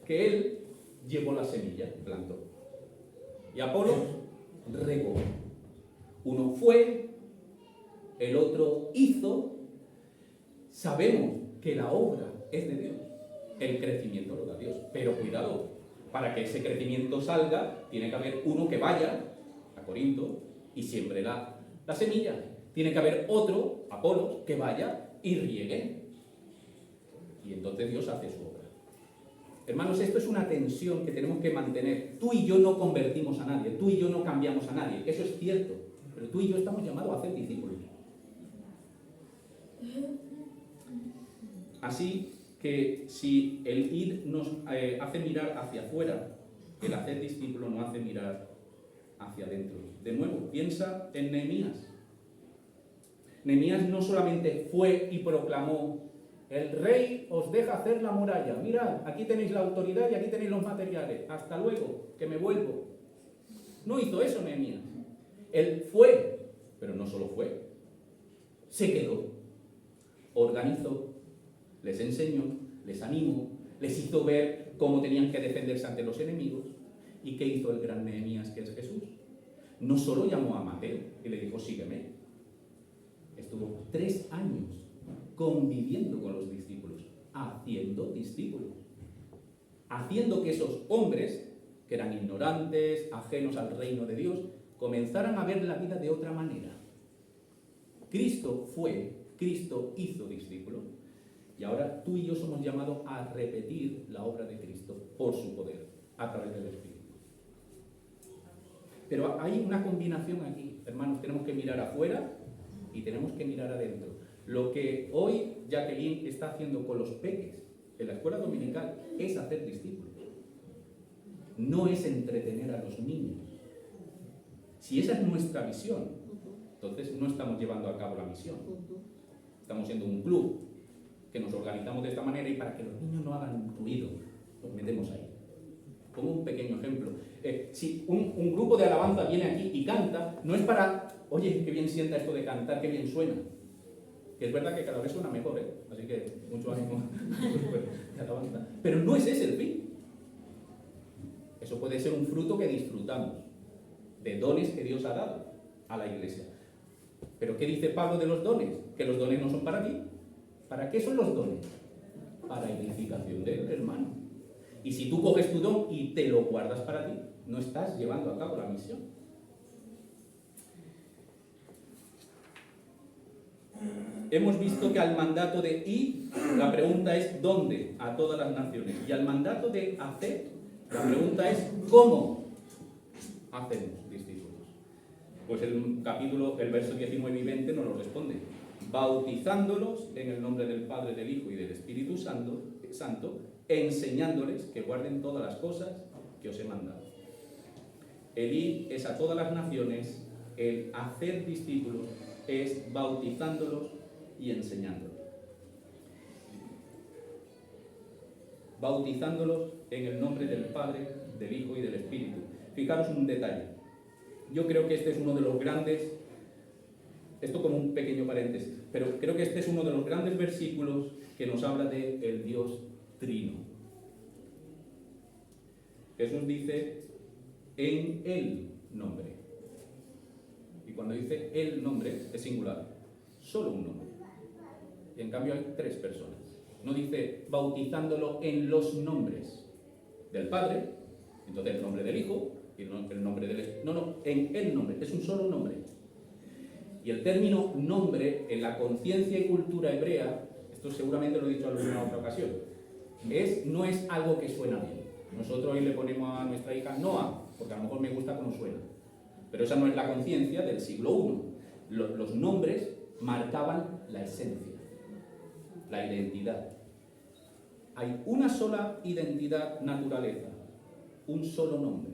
que él llevó la semilla, plantó. Y Apolo regó. Uno fue, el otro hizo. Sabemos que la obra es de Dios. El crecimiento lo da Dios. Pero cuidado, para que ese crecimiento salga, tiene que haber uno que vaya a Corinto y siembre la semilla. Tiene que haber otro, Apolo, que vaya y riegue. Y entonces Dios hace su obra. Hermanos, esto es una tensión que tenemos que mantener. Tú y yo no convertimos a nadie, tú y yo no cambiamos a nadie. Eso es cierto. Pero tú y yo estamos llamados a hacer discípulos. Así que si el ir nos hace mirar hacia afuera, el hacer discípulo nos hace mirar hacia adentro. De nuevo, piensa en Nehemías. Nehemías no solamente fue y proclamó: el rey os deja hacer la muralla. Mirad, aquí tenéis la autoridad y aquí tenéis los materiales. Hasta luego, que me vuelvo. No hizo eso Nehemías. Él fue, pero no solo fue. Se quedó. Organizó, les enseñó, les animó, les hizo ver cómo tenían que defenderse ante los enemigos. ¿Y qué hizo el gran Nehemías, que es Jesús? No solo llamó a Mateo y le dijo: sígueme. Estuvo 3 años conviviendo con los discípulos, haciendo discípulos, haciendo que esos hombres, que eran ignorantes, ajenos al reino de Dios, comenzaran a ver la vida de otra manera. Cristo hizo discípulos, y ahora tú y yo somos llamados a repetir la obra de Cristo por su poder, a través del Espíritu. Pero hay una combinación aquí, hermanos. Tenemos que mirar afuera y tenemos que mirar adentro. Lo que hoy Jacqueline está haciendo con los peques en la escuela dominical es hacer discípulos. No es entretener a los niños. Si esa es nuestra visión, entonces no estamos llevando a cabo la misión. Estamos siendo un club que nos organizamos de esta manera, y para que los niños no hagan ruido, los metemos ahí. Pongo un pequeño ejemplo. Si un grupo de alabanza viene aquí y canta, no es para: oye, qué bien sienta esto de cantar, qué bien suena. Que es verdad que cada vez suena mejor, así que mucho ánimo de alabanza. Pero no es ese el fin. Eso puede ser un fruto que disfrutamos de dones que Dios ha dado a la iglesia. Pero ¿qué dice Pablo de los dones? Que los dones no son para ti. ¿Para qué son los dones? Para edificación del hermano. Y si tú coges tu don y te lo guardas para ti, no estás llevando a cabo la misión. Hemos visto que al mandato de ir, la pregunta es ¿dónde? A todas las naciones. Y al mandato de hacer, la pregunta es ¿cómo hacemos discípulos? Pues el verso 19 y 20 nos lo responde: bautizándolos en el nombre del Padre, del Hijo y del Espíritu Santo, enseñándoles que guarden todas las cosas que os he mandado. El ir es a todas las naciones, el hacer discípulos es bautizándolos y enseñándolos. Bautizándolos en el nombre del Padre, del Hijo y del Espíritu. Fijaros un detalle. yo creo que este es uno de los grandes, esto como un pequeño paréntesis, pero creo que este es uno de los grandes versículos que nos habla de el Dios Trino. Jesús dice, en el nombre. Y cuando dice el nombre, es singular, solo un nombre. Y en cambio hay 3 personas. No dice bautizándolo en los nombres del Padre, entonces el nombre del Hijo, y el nombre del Espíritu. No, en el nombre, es un solo nombre. Y el término nombre, en la conciencia y cultura hebrea, esto seguramente lo he dicho en alguna otra ocasión, no es algo que suena bien. Nosotros hoy le ponemos a nuestra hija Noah, porque a lo mejor me gusta cómo suena. Pero esa no es la conciencia del siglo I. Los nombres marcaban la esencia, la identidad. Hay una sola identidad, naturaleza, un solo nombre.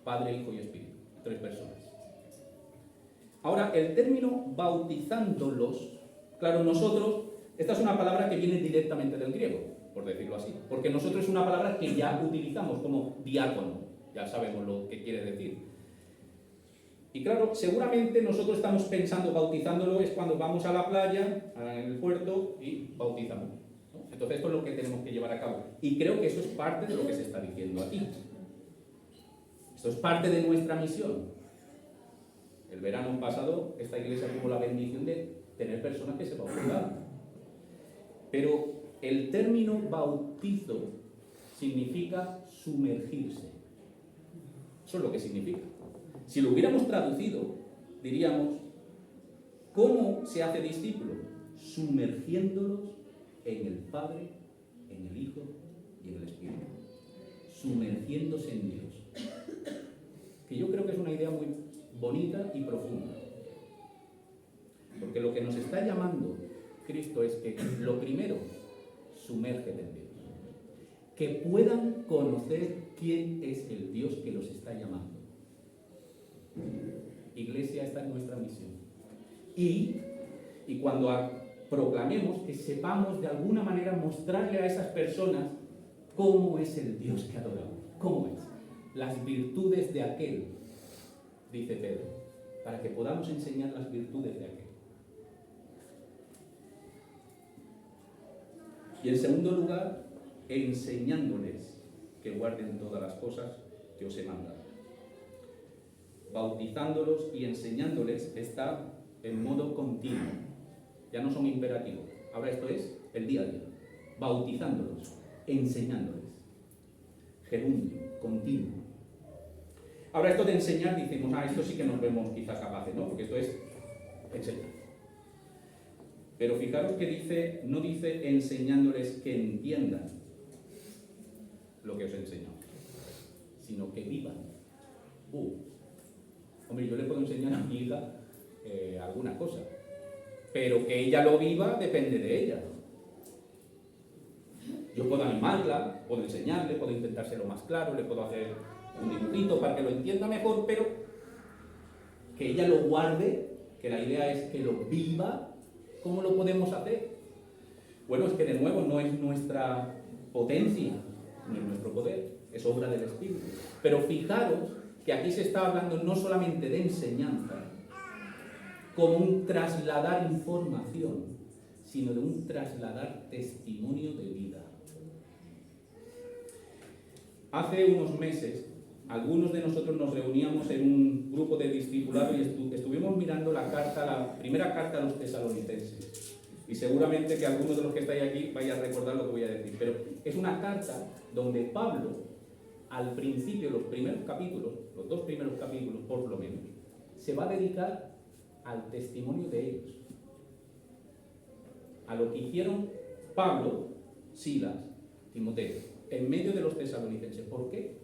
Padre, Hijo y Espíritu. 3 personas. Ahora, el término bautizándolos, claro, esta es una palabra que viene directamente del griego, por decirlo así, porque nosotros es una palabra que ya utilizamos como diácono, ya sabemos lo que quiere decir. Y claro, seguramente nosotros estamos pensando bautizándolo es cuando vamos a la playa, en el puerto, y bautizamos, ¿no? Entonces esto es lo que tenemos que llevar a cabo. Y creo que eso es parte de lo que se está diciendo aquí. Esto es parte de nuestra misión. El verano pasado, esta iglesia tuvo la bendición de tener personas que se bautizaron. Pero el término bautizo significa sumergirse. Eso es lo que significa. Si lo hubiéramos traducido, diríamos, ¿cómo se hace discípulo? Sumergiéndolos en el Padre, en el Hijo y en el Espíritu. Sumergiéndose en Dios. Que yo creo que es una idea muy bonita y profunda. Porque lo que nos está llamando Cristo es que, lo primero, sumérgete en Dios. Que puedan conocer quién es el Dios que los está llamando. Iglesia, esta es nuestra misión. Y cuando proclamemos, que sepamos de alguna manera mostrarle a esas personas cómo es el Dios que adoramos. ¿Cómo es? Las virtudes de aquel, dice Pedro, para que podamos enseñar las virtudes de aquel. Y en segundo lugar, enseñándoles que guarden todas las cosas que os he mandado. Bautizándolos y enseñándoles está en modo continuo. Ya no son imperativos. Ahora esto es el día a día. Bautizándolos, enseñándoles. Gerundio, continuo. Ahora esto de enseñar, decimos, esto sí que nos vemos quizás capaces, ¿no? Porque esto es enseñar. Pero fijaros que no dice enseñándoles que entiendan lo que os he enseñado, sino que vivan. Hombre, yo le puedo enseñar a mi hija alguna cosa, pero que ella lo viva depende de ella. Yo puedo animarla, puedo enseñarle, puedo intentar ser lo más claro, le puedo hacer un dibujito para que lo entienda mejor, pero que ella lo guarde, que la idea es que lo viva. ¿Cómo lo podemos hacer? Bueno, es que de nuevo no es nuestra potencia, no es nuestro poder, es obra del Espíritu. Pero fijaros que aquí se está hablando no solamente de enseñanza, como un trasladar información, sino de un trasladar testimonio de vida. Hace unos meses, algunos de nosotros nos reuníamos en un grupo de discipulado y estuvimos mirando la primera carta a los tesalonicenses. Y seguramente que algunos de los que estáis aquí vais a recordar lo que voy a decir. Pero es una carta donde Pablo, al principio, los primeros capítulos, los 2 primeros capítulos por lo menos, se va a dedicar al testimonio de ellos. A lo que hicieron Pablo, Silas, Timoteo, en medio de los tesalonicenses. ¿Por qué?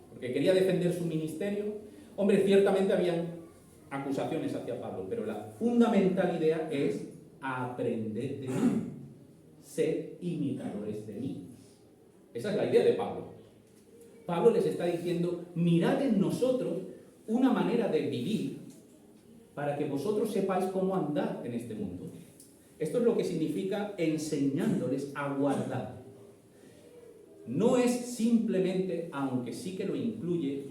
Porque quería defender su ministerio. Hombre, ciertamente habían acusaciones hacia Pablo, pero la fundamental idea es aprender de mí, ser imitadores de mí. Esa es la idea de Pablo. Pablo les está diciendo, mirad en nosotros una manera de vivir para que vosotros sepáis cómo andar en este mundo. Esto es lo que significa enseñándoles a guardar. No es simplemente, aunque sí que lo incluye,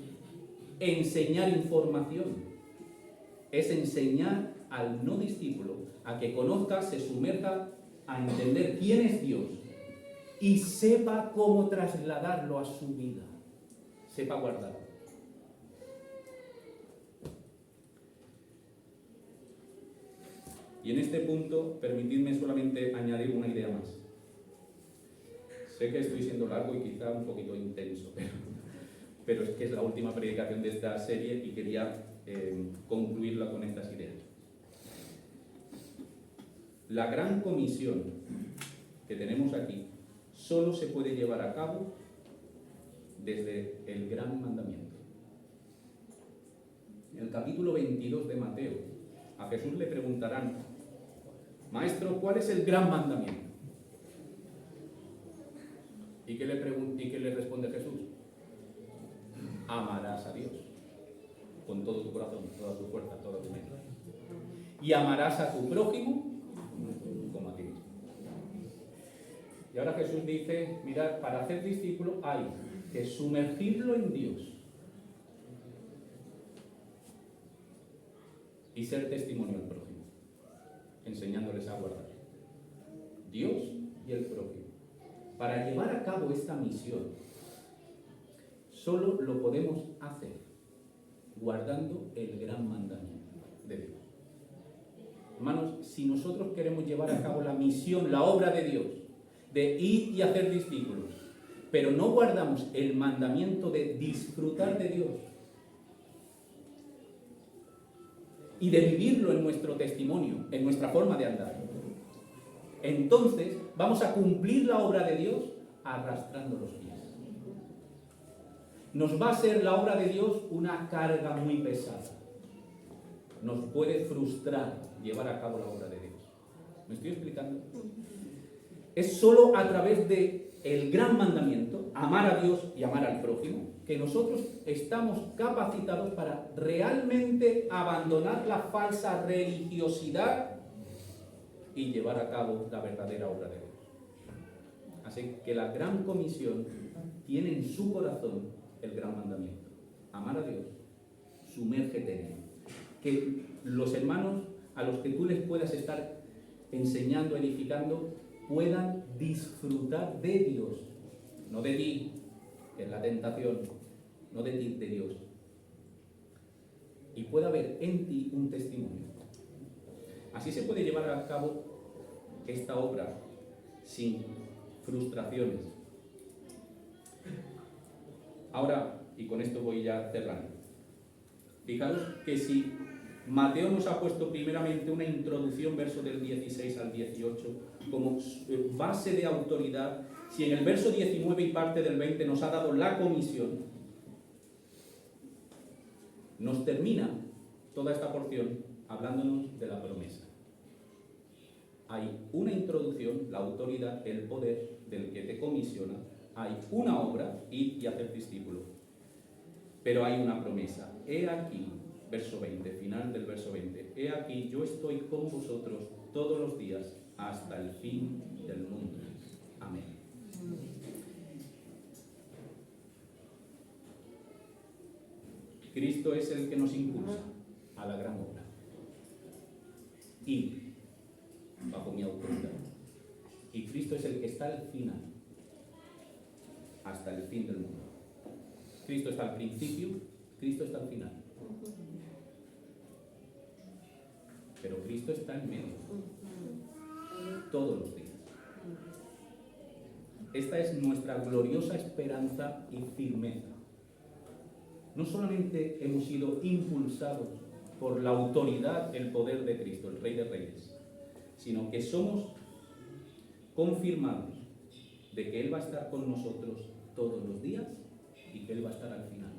enseñar información. Es enseñar al no discípulo a que conozca, se sumerja a entender quién es Dios y sepa cómo trasladarlo a su vida, sepa guardarlo. Y en este punto, permitidme solamente añadir una idea más. Sé que estoy siendo largo y quizá un poquito intenso, pero es que es la última predicación de esta serie y quería concluirla con estas ideas. La gran comisión que tenemos aquí solo se puede llevar a cabo desde el gran mandamiento. En el capítulo 22 de Mateo, a Jesús le preguntarán: Maestro, ¿cuál es el gran mandamiento? ¿Y qué le responde Jesús? Amarás a Dios con todo tu corazón, toda tu fuerza, toda tu mente. Y amarás a tu prójimo como a ti mismo. Y ahora Jesús dice: mirad, para hacer discípulo hay que sumergirlo en Dios y ser testimonio al prójimo, enseñándoles a guardar. Dios y el prójimo. Para llevar a cabo esta misión, solo lo podemos hacer guardando el gran mandamiento de Dios. Hermanos, si nosotros queremos llevar a cabo la misión, la obra de Dios, de ir y hacer discípulos, pero no guardamos el mandamiento de disfrutar de Dios y de vivirlo en nuestro testimonio, en nuestra forma de andar, entonces vamos a cumplir la obra de Dios arrastrando los pies. Nos va a ser la obra de Dios una carga muy pesada. Nos puede frustrar llevar a cabo la obra de Dios. ¿Me estoy explicando? Es solo a través del gran mandamiento, amar a Dios y amar al prójimo, que nosotros estamos capacitados para realmente abandonar la falsa religiosidad y llevar a cabo la verdadera obra de Dios. Así que la gran comisión tiene en su corazón el gran mandamiento: amar a Dios, sumérgete en Él. Que los hermanos a los que tú les puedas estar enseñando, edificando, puedan disfrutar de Dios, no de ti, que es la tentación, no de ti, de Dios. Y pueda haber en ti un testimonio. Así se puede llevar a cabo esta obra sin frustraciones. Ahora, y con esto voy ya cerrando, fijaros que si Mateo nos ha puesto primeramente una introducción, verso del 16 al 18, como base de autoridad, si en el verso 19 y parte del 20 nos ha dado la comisión, nos termina toda esta porción hablándonos de la promesa. Hay una introducción, la autoridad, el poder del que te comisiona, hay una obra, ir y hacer discípulo, pero hay una promesa. He aquí, verso 20, final del verso 20, he aquí, yo estoy con vosotros todos los días hasta el fin del mundo. Amén. Cristo es el que nos impulsa a la gran obra. Y bajo mi autoridad. Y Cristo es el que está al final, hasta el fin del mundo. Cristo está al principio, Cristo está al final. Pero Cristo está en medio, todos los días. Esta es nuestra gloriosa esperanza y firmeza. No solamente hemos sido impulsados por la autoridad, el poder de Cristo, el Rey de Reyes, sino que somos confirmados de que Él va a estar con nosotros todos los días y que Él va a estar al final.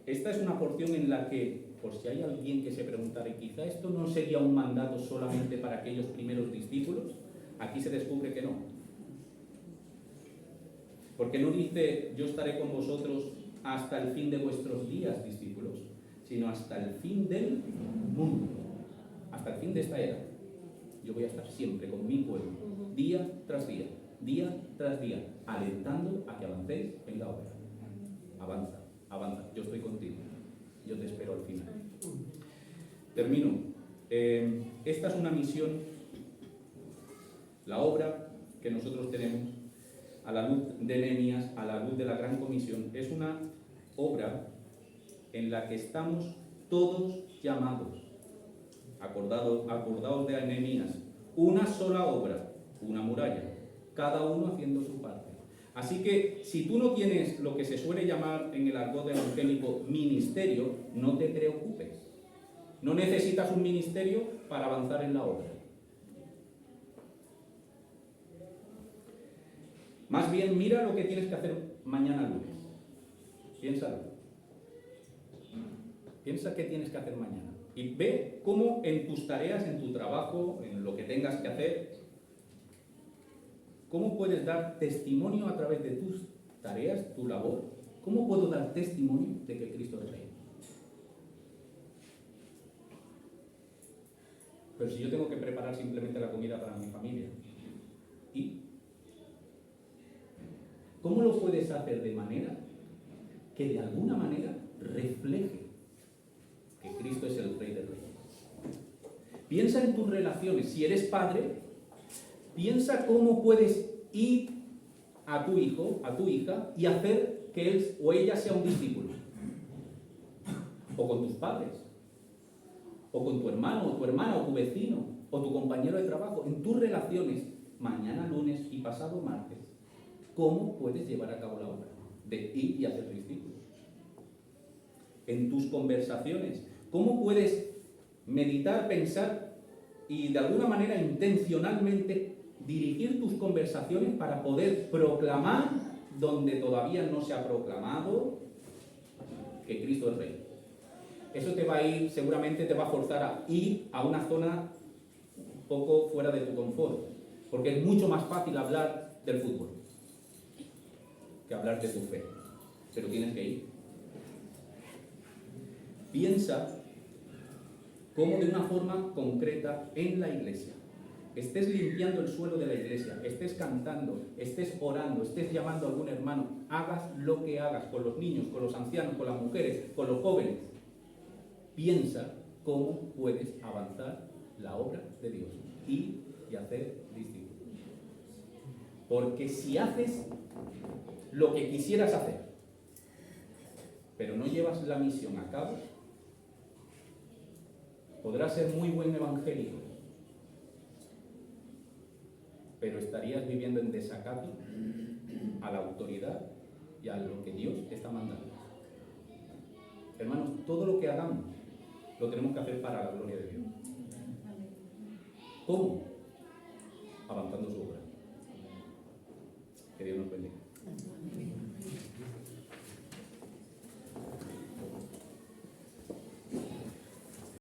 Esta es una porción en la que, por si hay alguien que se preguntara, quizá esto no sería un mandato solamente para aquellos primeros discípulos, aquí se descubre que no. Porque no dice, yo estaré con vosotros hasta el fin de vuestros días, discípulos, sino hasta el fin del mundo, hasta el fin de esta era. Yo voy a estar siempre con mi pueblo, día tras día, alentando a que avancéis en la obra. Avanza, avanza. Yo estoy contigo. Yo te espero al final. Termino. Esta es una misión, la obra que nosotros tenemos a la luz de Nehemías, a la luz de la Gran Comisión, es una obra en la que estamos todos llamados. Acordaos de Nehemías, una sola obra, una muralla, cada uno haciendo su parte. Así que si tú no tienes lo que se suele llamar en el argot evangélico ministerio, no te preocupes. No necesitas un ministerio para avanzar en la obra. Más bien mira lo que tienes que hacer mañana lunes. Piénsalo. Piensa qué tienes que hacer mañana. Y ve cómo en tus tareas, en tu trabajo, en lo que tengas que hacer, cómo puedes dar testimonio a través de tus tareas, tu labor. ¿Cómo puedo dar testimonio de que Cristo es Rey? Pero si yo tengo que preparar simplemente la comida para mi familia, ¿y cómo lo puedes hacer de manera que de alguna manera refleje que Cristo es el Rey de Reyes? Piensa en tus relaciones. Si eres padre, piensa cómo puedes ir a tu hijo, a tu hija, y hacer que él o ella sea un discípulo. O con tus padres, o con tu hermano, o tu hermana, o tu vecino, o tu compañero de trabajo. En tus relaciones, mañana lunes y pasado martes, ¿cómo puedes llevar a cabo la obra de ir y hacer discípulos? En tus conversaciones, ¿cómo puedes meditar, pensar y de alguna manera intencionalmente dirigir tus conversaciones para poder proclamar donde todavía no se ha proclamado que Cristo es Rey? Eso te va a ir, seguramente te va a forzar a ir a una zona un poco fuera de tu confort, porque es mucho más fácil hablar del fútbol que hablar de tu fe, pero tienes que ir. Piensa cómo de una forma concreta en la iglesia estés limpiando el suelo de la iglesia, estés cantando, estés orando, estés llamando a algún hermano, hagas lo que hagas con los niños, con los ancianos, con las mujeres, con los jóvenes. Piensa cómo puedes avanzar la obra de Dios, ir y hacer discípulos. Porque si haces lo que quisieras hacer, pero no llevas la misión a cabo, podrás ser muy buen evangélico, pero estarías viviendo en desacato a la autoridad y a lo que Dios te está mandando. Hermanos, todo lo que hagamos lo tenemos que hacer para la gloria de Dios. ¿Cómo? Avanzando su obra. Que Dios nos bendiga.